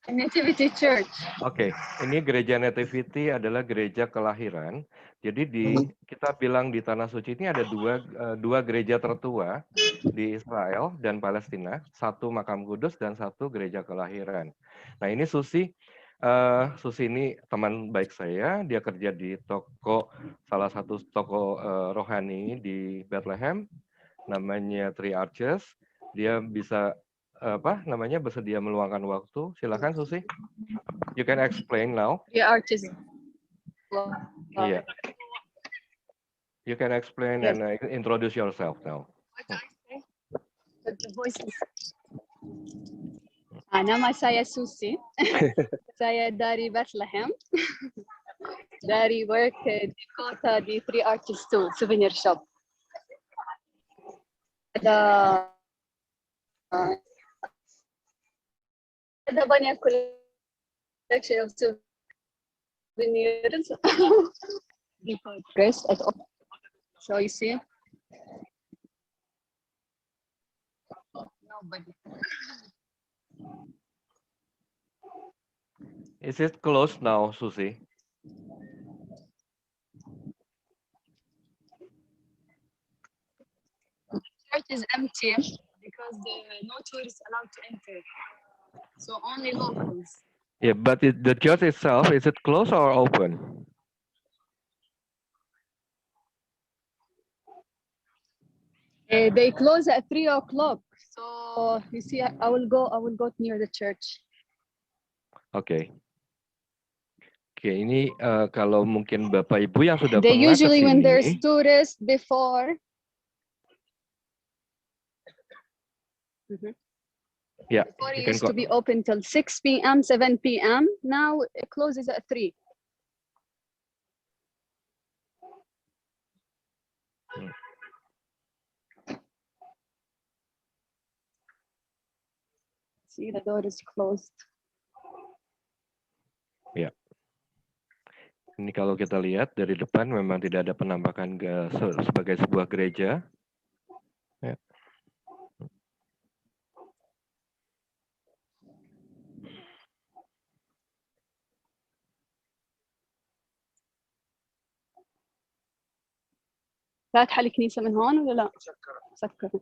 Nativity Church. Oke, ini gereja Nativity adalah gereja kelahiran. Jadi kita bilang di Tanah Suci ini ada dua gereja tertua di Israel dan Palestina, satu makam kudus dan satu gereja kelahiran. Nah ini Susi ini teman baik saya, dia kerja di salah satu toko rohani di Bethlehem, namanya Three Arches. Dia bisa bersedia meluangkan waktu. Silakan Susi. You can explain now. Three Arches. Yeah. You can explain Yes. and introduce yourself now. The voices. Nama saya Susi. Saya dari Bethlehem. Dari work di kota di Three Arches too, souvenir shop. Ada banyak collection of souvenirs. Dress at all. So you see. Nobody. Is it closed now, Susi? The church is empty because no tourists allowed to enter. So only locals. Yeah, but the church itself, is it closed or open? They close at 3 o'clock. So you see, I will go near the church. Oke. Oke, ini kalau mungkin Bapak Ibu yang sudah They pernah usually when there's kesini, tourists before. yeah, Before you it can used to be open till 6 p.m., 7 p.m. Now it closes at 3. See, the door is closed. Ya. Ini kalau kita lihat dari depan memang tidak ada penampakan sebagai sebuah gereja. Ya. فاتحة الكنيسة من هون ولا لا؟ مسكرة.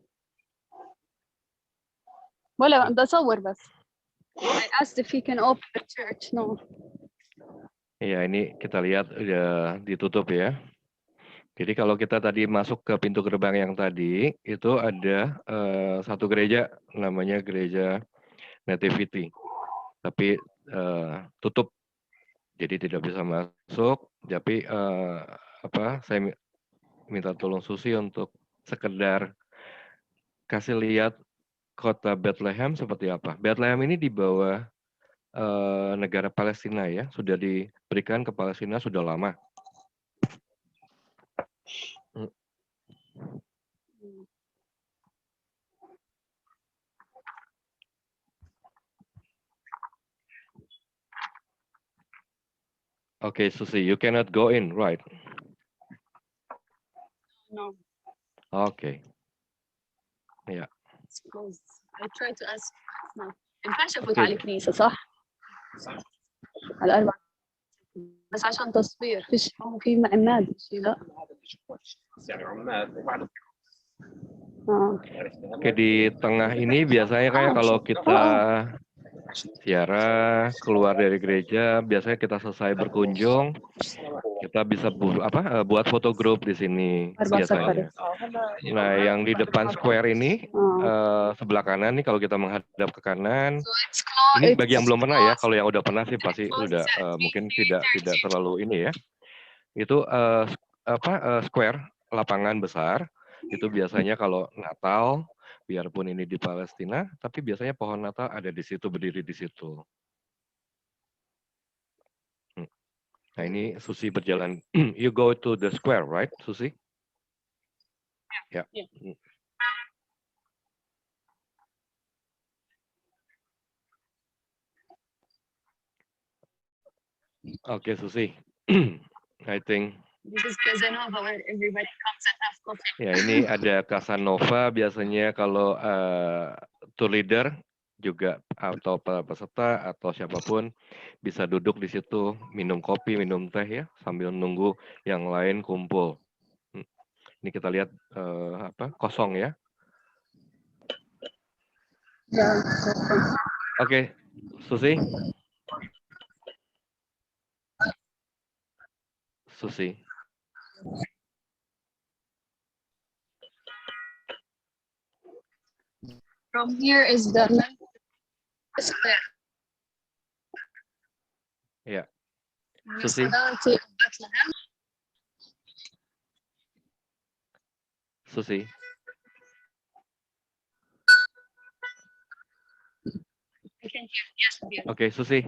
ولا بدي أصور بس. I asked if he can open the church. No. Ya, ini kita lihat udah ditutup ya. Jadi kalau kita tadi masuk ke pintu gerbang yang tadi, itu ada satu gereja, namanya Gereja Nativity. Tapi tutup, jadi tidak bisa masuk. Tapi saya minta tolong Susi untuk sekedar kasih lihat kota Bethlehem seperti apa. Bethlehem ini di bawah negara Palestina ya, sudah diberikan ke Palestina sudah lama. Okay, Susi, you cannot go in, right? No. Okay. Yeah. It's closed. I tried to ask. No. ينفعش أفوت على الكنيسة صح؟ على 4 بس عشان تصوير فيش في عماد شيء لا. يعني عماد وبعد Oke, di tengah ini biasanya kayak kalau kita ziarah keluar dari gereja, biasanya kita selesai berkunjung, kita bisa buat foto grup di sini biasanya. Nah, yang di depan square ini sebelah kanan nih, kalau kita menghadap ke kanan, ini bagi yang belum pernah ya. Kalau yang udah pernah sih pasti udah mungkin tidak terlalu ini ya. Itu square, lapangan besar. Itu biasanya kalau Natal, biarpun ini di Palestina, tapi biasanya pohon Natal ada di situ, berdiri di situ. Nah, ini Susi berjalan. You go to the square, right, Susi? Ya. Yeah. Oke, Susi. I think. This is Casanova where everybody comes and have coffee. Ya, ini ada Casanova biasanya kalau tour leader juga atau peserta atau siapapun bisa duduk di situ minum kopi, minum teh ya sambil nunggu yang lain kumpul. Ini kita lihat kosong ya. Ya. Oke, Susi. From here is the square. Ya. From Susi. Sudan to Bethlehem. Susi. I can hear. Yes, dear. Okay, Susi.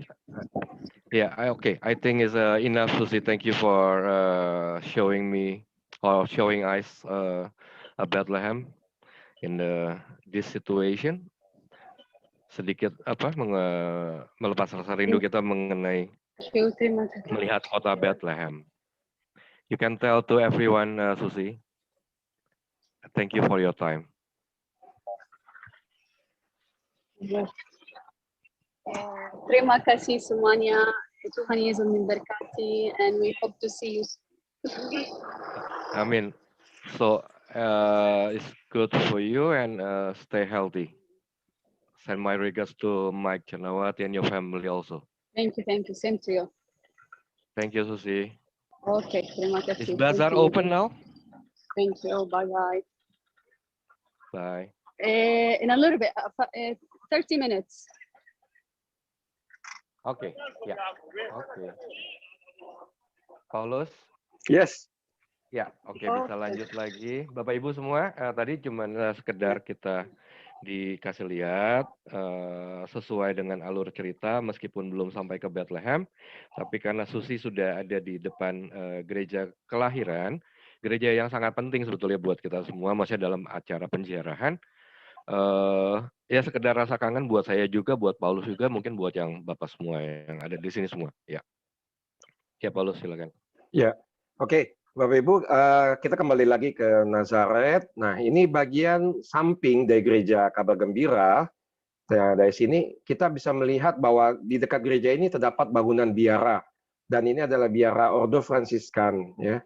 Yeah, okay. I think it's enough, Susi. Thank you for showing me or showing us Bethlehem in this situation. Sedikit melepas rasa rindu kita mengenai melihat kota Bethlehem. You can tell to everyone, Susi. Thank you for your time. Terima kasih semuanya. Tuhan Yesus memberkati, and we hope to see you. Amin. So it's good for you and stay healthy. Send my regards to Mike Chanawati and your family also. Thank you. Same to you. Thank you, Susi. Okay, terima kasih. Is bazaar open now? Thank you. Bye. Bye. In a little bit, 30 minutes. Oke, ya. Oke. Paulus? Yes. Ya, oke, bisa lanjut lagi. Bapak Ibu semua, tadi cuma sekedar kita dikasih lihat sesuai dengan alur cerita meskipun belum sampai ke Bethlehem, tapi karena Susi sudah ada di depan gereja kelahiran, gereja yang sangat penting sebetulnya buat kita semua, maksudnya dalam acara penziarahan. Ya sekedar rasa kangen buat saya juga, buat Paulus juga, mungkin buat yang Bapak semua yang ada di sini semua. Ya, Paulus silakan. Ya, oke. Bapak Ibu, kita kembali lagi ke Nazaret. Nah, ini bagian samping dari gereja Kabar Gembira. Nah, dari sini kita bisa melihat bahwa di dekat gereja ini terdapat bangunan biara. Dan ini adalah biara Ordo Fransiskan, ya.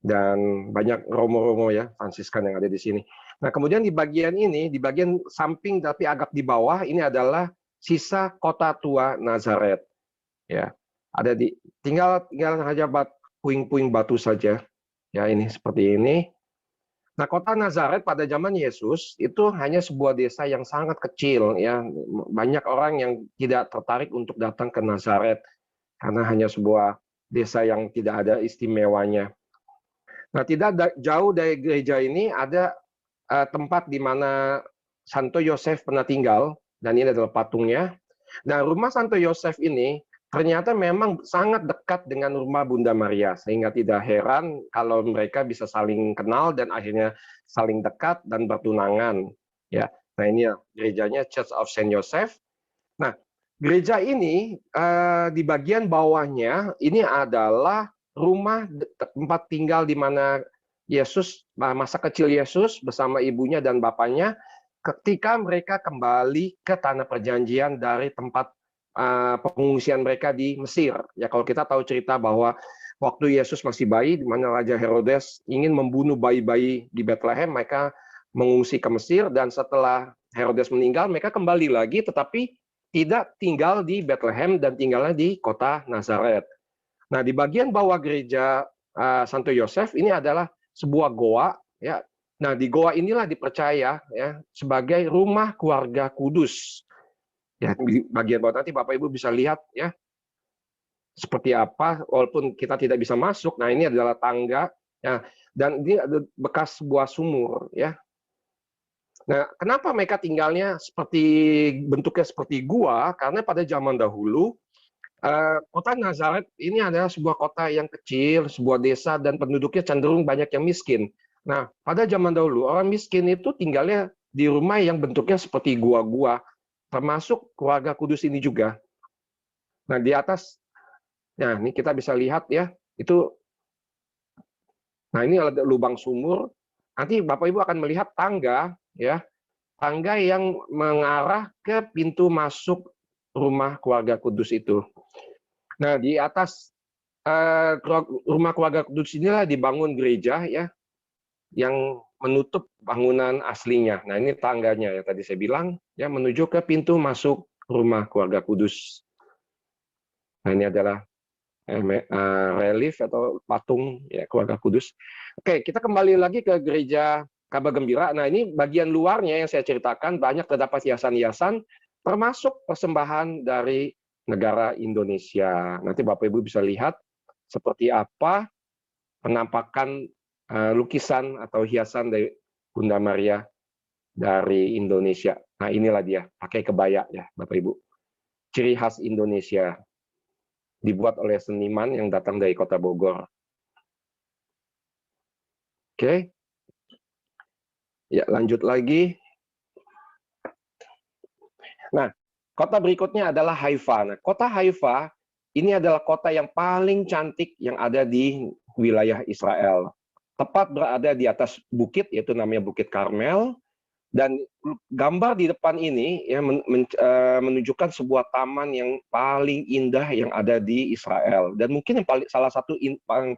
Dan banyak romo-romo ya Fransiskan yang ada di sini. Nah, kemudian di bagian ini, di bagian samping tapi agak di bawah, ini adalah sisa kota tua Nazaret. Ya, ada tinggal hanya puing-puing batu saja. Ya, ini seperti ini. Nah, kota Nazaret pada zaman Yesus itu hanya sebuah desa yang sangat kecil. Ya, banyak orang yang tidak tertarik untuk datang ke Nazaret karena hanya sebuah desa yang tidak ada istimewanya. Nah, tidak jauh dari gereja ini ada tempat di mana Santo Yosef pernah tinggal, dan ini adalah patungnya. Nah, rumah Santo Yosef ini ternyata memang sangat dekat dengan rumah Bunda Maria, sehingga tidak heran kalau mereka bisa saling kenal dan akhirnya saling dekat dan bertunangan. Ya, nah ini ya gerejanya Church of Saint Joseph. Nah, gereja ini di bagian bawahnya ini adalah rumah tempat tinggal di mana Yesus, masa kecil Yesus bersama ibunya dan bapaknya ketika mereka kembali ke tanah perjanjian dari tempat pengungsian mereka di Mesir. Ya, kalau kita tahu cerita bahwa waktu Yesus masih bayi, di mana Raja Herodes ingin membunuh bayi-bayi di Bethlehem, mereka mengungsi ke Mesir, dan setelah Herodes meninggal, mereka kembali lagi, tetapi tidak tinggal di Bethlehem dan tinggalnya di kota Nazaret. Nah, di bagian bawah gereja Santo Yosef ini adalah sebuah goa, ya. Nah, di goa inilah dipercaya ya sebagai rumah keluarga kudus. Ya, di bagian bawah nanti Bapak Ibu bisa lihat ya seperti apa, walaupun kita tidak bisa masuk. Nah, ini adalah tangga ya, dan ini ada bekas sebuah sumur ya. Nah, kenapa mereka tinggalnya bentuknya seperti gua? Karena pada zaman dahulu kota Nazaret ini adalah sebuah kota yang kecil, sebuah desa, dan penduduknya cenderung banyak yang miskin. Nah, pada zaman dahulu orang miskin itu tinggalnya di rumah yang bentuknya seperti gua-gua, termasuk keluarga kudus ini juga. Nah, di atas, nah ini kita bisa lihat ya, itu, nah ini ada lubang sumur. Nanti Bapak Ibu akan melihat tangga ya. tangga yang mengarah ke pintu masuk rumah keluarga kudus itu. Nah, di atas rumah keluarga kudus inilah dibangun gereja ya, yang menutup bangunan aslinya. Nah, ini tangganya yang tadi saya bilang ya, menuju ke pintu masuk rumah keluarga kudus. Nah, ini adalah relief atau patung ya keluarga kudus. Oke, kita kembali lagi ke gereja Kabar Gembira. Nah, ini bagian luarnya yang saya ceritakan, banyak terdapat hiasan-hiasan termasuk persembahan dari negara Indonesia. Nanti Bapak Ibu bisa lihat seperti apa penampakan lukisan atau hiasan dari Bunda Maria dari Indonesia. Nah, inilah dia, pakai kebaya ya Bapak Ibu. Ciri khas Indonesia, dibuat oleh seniman yang datang dari Kota Bogor. Oke. Ya, lanjut lagi. Nah, kota berikutnya adalah Haifa. Nah, kota Haifa ini adalah kota yang paling cantik yang ada di wilayah Israel. Tepat berada di atas bukit, yaitu namanya Bukit Karmel. Dan gambar di depan ini ya, menunjukkan sebuah taman yang paling indah yang ada di Israel. Dan mungkin yang salah satu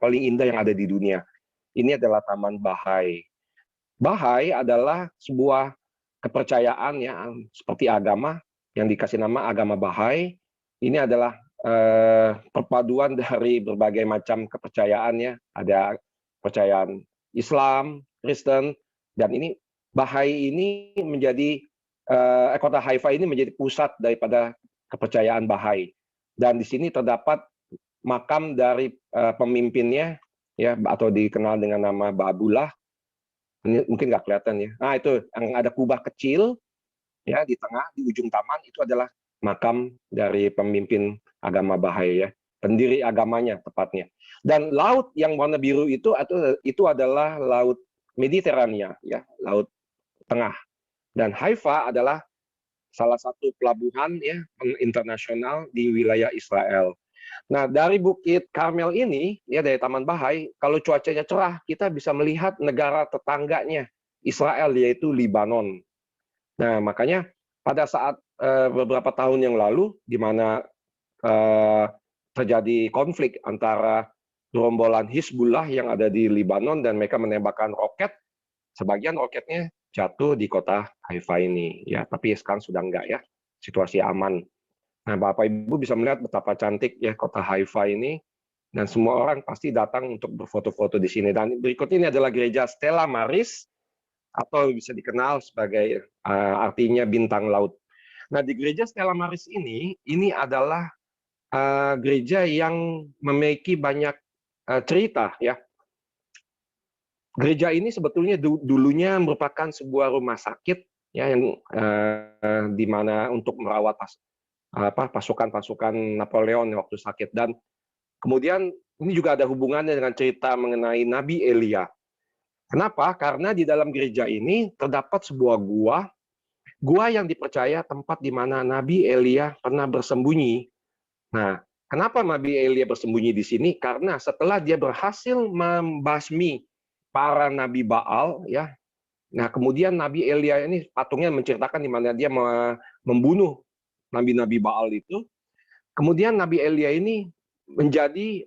paling indah yang ada di dunia. Ini adalah Taman Bahai. Bahai adalah sebuah kepercayaan ya, seperti agama yang dikasih nama agama Bahai. Ini adalah perpaduan dari berbagai macam kepercayaan ya. Ada kepercayaan Islam, Kristen, dan ini Bahai ini menjadi kota Haifa ini menjadi pusat daripada kepercayaan Bahai. Dan di sini terdapat makam dari pemimpinnya ya, atau dikenal dengan nama Ba'abullah. Ini mungkin nggak kelihatan ya. Nah, itu yang ada kubah kecil ya di tengah, di ujung taman, itu adalah makam dari pemimpin agama Bahai ya, pendiri agamanya tepatnya. Dan laut yang warna biru itu adalah laut Mediterania ya, laut tengah. Dan Haifa adalah salah satu pelabuhan ya internasional di wilayah Israel. Nah, dari Bukit Karmel ini, ya dari Taman Bahai, kalau cuacanya cerah, kita bisa melihat negara tetangganya Israel, yaitu Libanon. Nah, makanya pada saat beberapa tahun yang lalu, di mana terjadi konflik antara gerombolan Hizbullah yang ada di Libanon, dan mereka menembakkan roket, sebagian roketnya jatuh di kota Haifa ini. Ya, tapi sekarang sudah enggak ya, situasi aman. Nah, Bapak Ibu bisa melihat betapa cantik ya kota Haifa ini, dan semua orang pasti datang untuk berfoto-foto di sini. Dan berikut ini adalah gereja Stella Maris, atau bisa dikenal sebagai artinya bintang laut. Nah, di gereja Stella Maris ini adalah gereja yang memiliki banyak cerita ya. Gereja ini sebetulnya dulunya merupakan sebuah rumah sakit ya, yang di mana untuk merawat pasukan-pasukan Napoleon waktu sakit. Dan kemudian ini juga ada hubungannya dengan cerita mengenai Nabi Elia. Kenapa? Karena di dalam gereja ini terdapat sebuah gua yang dipercaya tempat di mana Nabi Elia pernah bersembunyi. Nah, kenapa Nabi Elia bersembunyi di sini? Karena setelah dia berhasil membasmi para nabi Baal ya. Nah, kemudian Nabi Elia ini patungnya menceritakan di mana dia membunuh nabi-nabi Baal itu. Kemudian Nabi Elia ini menjadi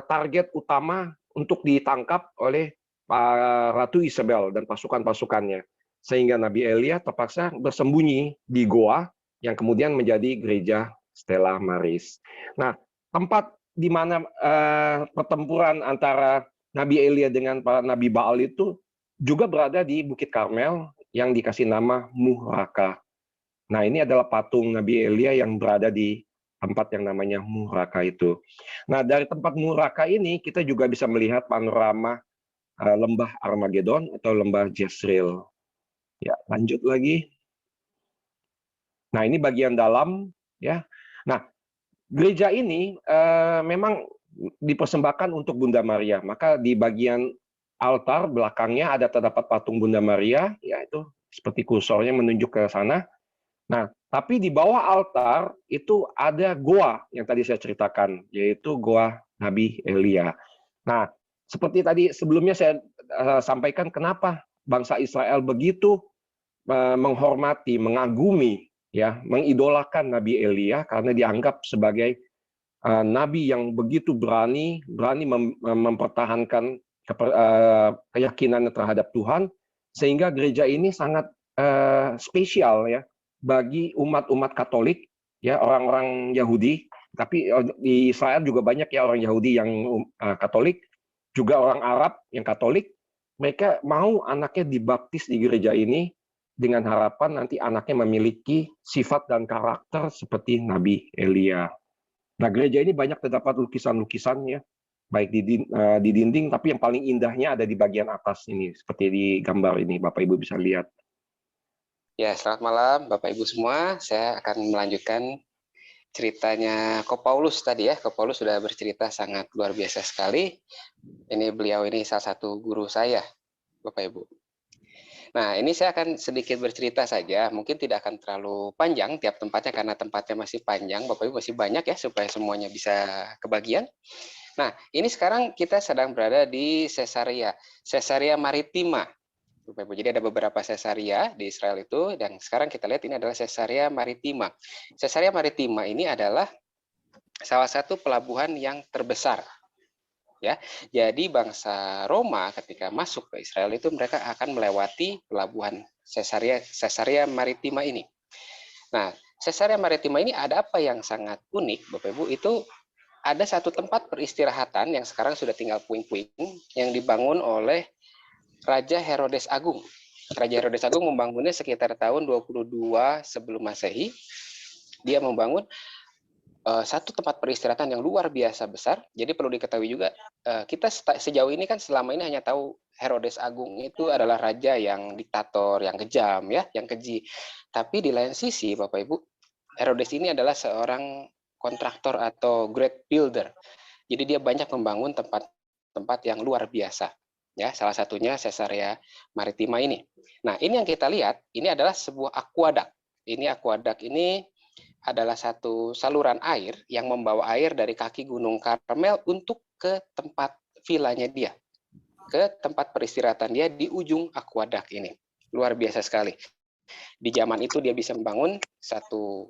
target utama untuk ditangkap oleh Ratu Isabel dan pasukan-pasukannya. Sehingga Nabi Elia terpaksa bersembunyi di goa yang kemudian menjadi gereja Stella Maris. Nah, tempat di mana pertempuran antara Nabi Elia dengan para nabi Baal itu juga berada di Bukit Karmel yang dikasih nama Muhraka. Nah, ini adalah patung Nabi Elia yang berada di tempat yang namanya Muhraka itu. Nah, dari tempat Muhraka ini kita juga bisa melihat panorama lembah Armageddon atau lembah Jezreel. Ya, lanjut lagi. Nah, ini bagian dalam ya. Nah, gereja ini memang dipersembahkan untuk Bunda Maria. Maka di bagian altar belakangnya ada terdapat patung Bunda Maria, yaitu seperti kursornya menunjuk ke sana. Nah, tapi di bawah altar itu ada goa yang tadi saya ceritakan, yaitu goa Nabi Elia. Nah, seperti tadi sebelumnya saya sampaikan kenapa bangsa Israel begitu menghormati, mengagumi, ya, mengidolakan Nabi Elia karena dianggap sebagai nabi yang begitu berani mempertahankan keyakinannya terhadap Tuhan, sehingga gereja ini sangat spesial ya bagi umat-umat Katolik, ya, orang-orang Yahudi. Tapi di Israel juga banyak ya orang Yahudi yang Katolik, juga orang Arab yang Katolik. Mereka mau anaknya dibaptis di gereja ini dengan harapan nanti anaknya memiliki sifat dan karakter seperti Nabi Elia. Nah, gereja ini banyak terdapat lukisan-lukisannya, baik di dinding, tapi yang paling indahnya ada di bagian atas ini, seperti di gambar ini, Bapak Ibu bisa lihat. Ya, selamat malam Bapak Ibu semua. Saya akan melanjutkan ceritanya Ko Paulus tadi ya. Ko Paulus sudah bercerita sangat luar biasa sekali. Beliau ini salah satu guru saya, Bapak Ibu. Nah, ini saya akan sedikit bercerita saja. Mungkin tidak akan terlalu panjang tiap tempatnya karena tempatnya masih panjang. Bapak Ibu masih banyak ya supaya semuanya bisa kebagian. Nah, ini sekarang kita sedang berada di Caesarea Maritima. Bapak Ibu, jadi ada beberapa Caesarea di Israel itu, dan sekarang kita lihat ini adalah Caesarea Maritima. Caesarea Maritima ini adalah salah satu pelabuhan yang terbesar. Ya, jadi bangsa Roma ketika masuk ke Israel itu mereka akan melewati pelabuhan Caesarea Maritima ini. Nah, Caesarea Maritima ini ada apa yang sangat unik, Bapak Ibu? Itu ada satu tempat peristirahatan yang sekarang sudah tinggal puing-puing yang dibangun oleh Raja Herodes Agung. Raja Herodes Agung membangunnya sekitar tahun 22 sebelum Masehi. Dia membangun satu tempat peristirahatan yang luar biasa besar. Jadi perlu diketahui juga, kita sejauh ini kan selama ini hanya tahu Herodes Agung itu adalah raja yang diktator, yang kejam, ya, yang keji. Tapi di lain sisi, Bapak Ibu, Herodes ini adalah seorang kontraktor atau great builder. Jadi dia banyak membangun tempat-tempat yang luar biasa. Ya, salah satunya Caesarea Maritima ini. Nah, ini yang kita lihat, ini adalah sebuah aqueduct. Ini aqueduct ini adalah satu saluran air yang membawa air dari kaki Gunung Karmel untuk ke tempat vilanya dia, ke tempat peristirahatan dia di ujung aqueduct ini. Luar biasa sekali. Di zaman itu dia bisa membangun satu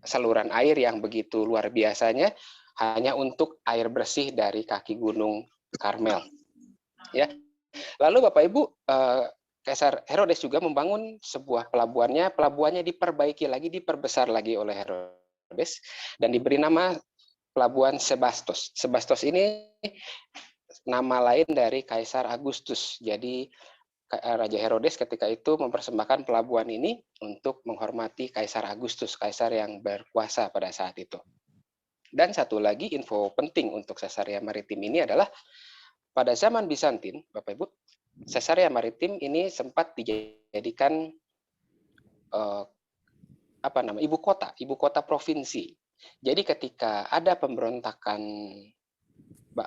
saluran air yang begitu luar biasanya hanya untuk air bersih dari kaki Gunung Karmel. Ya. Lalu Bapak Ibu, Kaisar Herodes juga membangun sebuah pelabuhannya diperbaiki lagi, diperbesar lagi oleh Herodes, dan diberi nama Pelabuhan Sebastos. Sebastos ini nama lain dari Kaisar Agustus. Jadi Raja Herodes ketika itu mempersembahkan pelabuhan ini untuk menghormati Kaisar Agustus, kaisar yang berkuasa pada saat itu. Dan satu lagi info penting untuk Caesarea Maritim ini adalah pada zaman Bizantin, Bapak Ibu, Caesarea Maritim ini sempat dijadikan ibu kota provinsi. Jadi ketika ada pemberontakan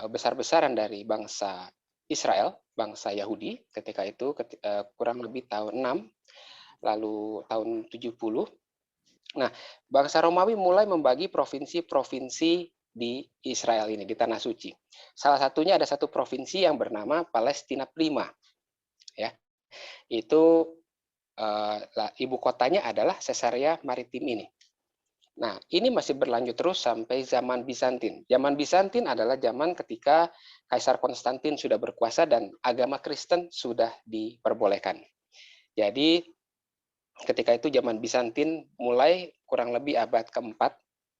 besar-besaran dari bangsa Israel, bangsa Yahudi, ketika itu kurang lebih tahun 6, lalu tahun 70. Nah, bangsa Romawi mulai membagi provinsi-provinsi di Israel ini, di Tanah Suci. Salah satunya ada satu provinsi yang bernama Palestina Prima. Ya, itu ibu kotanya adalah Caesarea Maritim ini. Nah, ini masih berlanjut terus sampai zaman Bizantin. Zaman Bizantin adalah zaman ketika Kaisar Konstantin sudah berkuasa dan agama Kristen sudah diperbolehkan. Jadi, ketika itu zaman Bizantin mulai kurang lebih abad keempat.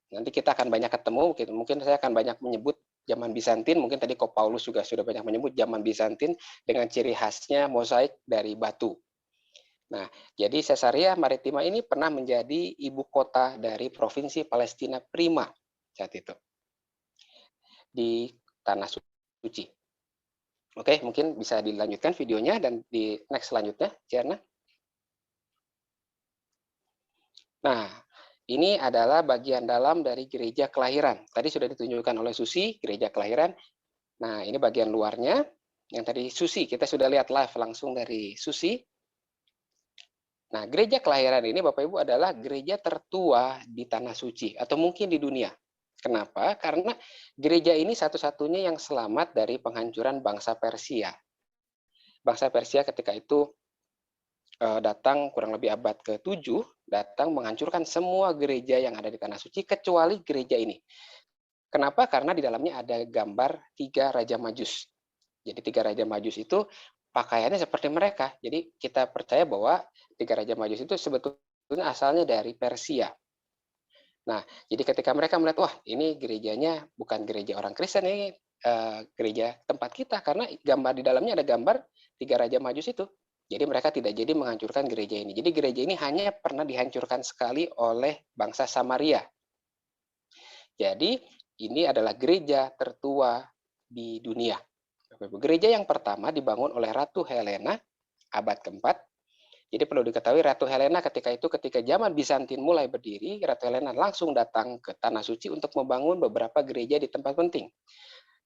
Nanti kita akan banyak ketemu, mungkin saya akan banyak menyebut zaman Bizantin, mungkin tadi Ko Paulus juga sudah banyak menyebut zaman Bizantin dengan ciri khasnya mozaik dari batu. Nah, jadi Caesarea Maritima ini pernah menjadi ibu kota dari provinsi Palestina Prima saat itu di Tanah Suci. Oke, mungkin bisa dilanjutkan videonya dan di next selanjutnya, Ciarna. Nah, ini adalah bagian dalam dari gereja kelahiran. Tadi sudah ditunjukkan oleh Susi, gereja kelahiran. Nah, ini bagian luarnya. Yang tadi Susi, kita sudah lihat live langsung dari Susi. Nah, gereja kelahiran ini Bapak Ibu adalah gereja tertua di Tanah Suci atau mungkin di dunia. Kenapa? Karena gereja ini satu-satunya yang selamat dari penghancuran bangsa Persia. Bangsa Persia ketika itu datang kurang lebih abad ke-7, datang menghancurkan semua gereja yang ada di Tanah Suci kecuali gereja ini. Kenapa? Karena di dalamnya ada gambar 3 Raja Majus. Jadi 3 Raja Majus itu pakaiannya seperti mereka. Jadi kita percaya bahwa 3 Raja Majus itu sebetulnya asalnya dari Persia. Nah, jadi ketika mereka melihat, wah ini gerejanya bukan gereja orang Kristen, ini gereja tempat kita, karena gambar di dalamnya ada gambar 3 Raja Majus itu. Jadi mereka tidak jadi menghancurkan gereja ini. Jadi gereja ini hanya pernah dihancurkan sekali oleh bangsa Samaria. Jadi ini adalah gereja tertua di dunia. Gereja yang pertama dibangun oleh Ratu Helena abad keempat. Jadi perlu diketahui Ratu Helena ketika zaman Bizantin mulai berdiri, Ratu Helena langsung datang ke Tanah Suci untuk membangun beberapa gereja di tempat penting.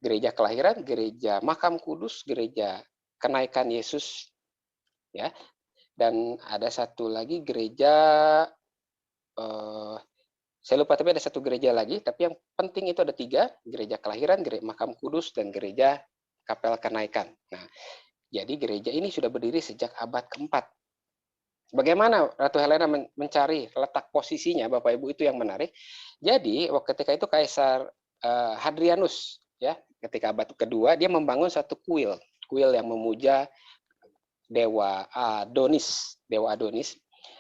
Gereja Kelahiran, Gereja Makam Kudus, Gereja Kenaikan Yesus, ya. Dan ada satu lagi gereja, saya lupa, tapi ada satu gereja lagi. Tapi yang penting itu ada 3, Gereja Kelahiran, Gereja Makam Kudus, dan Gereja Kapel Kenaikan. Nah, jadi gereja ini sudah berdiri sejak abad keempat. Bagaimana Ratu Helena mencari letak posisinya, Bapak Ibu, itu yang menarik. Jadi ketika itu Kaisar Hadrianus, ya, ketika abad kedua dia membangun satu kuil yang memuja dewa Adonis.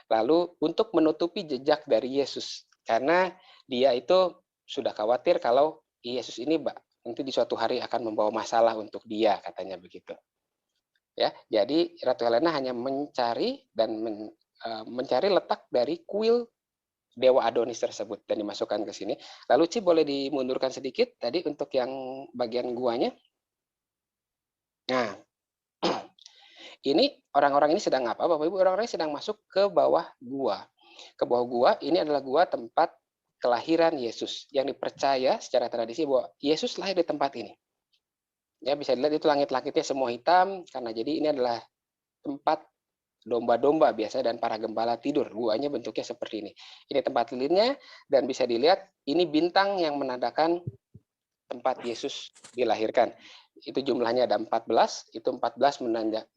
Lalu untuk menutupi jejak dari Yesus, karena dia itu sudah khawatir kalau Yesus ini nanti di suatu hari akan membawa masalah untuk dia, katanya begitu. Ya, jadi Ratu Helena hanya mencari letak dari kuil dewa Adonis tersebut dan dimasukkan ke sini. Lalu Ci boleh dimundurkan sedikit tadi untuk yang bagian guanya. Nah, ini orang-orang ini sedang apa, Bapak Ibu? Orang-orang sedang masuk ke bawah gua. Ke bawah gua ini adalah gua tempat kelahiran Yesus, yang dipercaya secara tradisi bahwa Yesus lahir di tempat ini. Ya, bisa dilihat itu langit-langitnya semua hitam, karena jadi ini adalah tempat domba-domba biasa dan para gembala tidur. Guanya bentuknya seperti ini. Ini tempat lilinnya, dan bisa dilihat ini bintang yang menandakan tempat Yesus dilahirkan. Itu jumlahnya ada 14, itu 14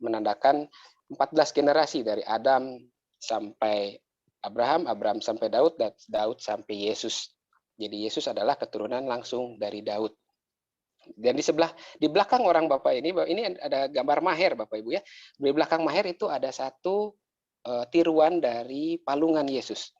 menandakan 14 generasi dari Adam sampai Abraham, Abraham sampai Daud, dan Daud sampai Yesus. Jadi Yesus adalah keturunan langsung dari Daud. Dan di belakang orang Bapak ini ada gambar maher, Bapak Ibu, ya. Di belakang maher itu ada satu tiruan dari palungan Yesus.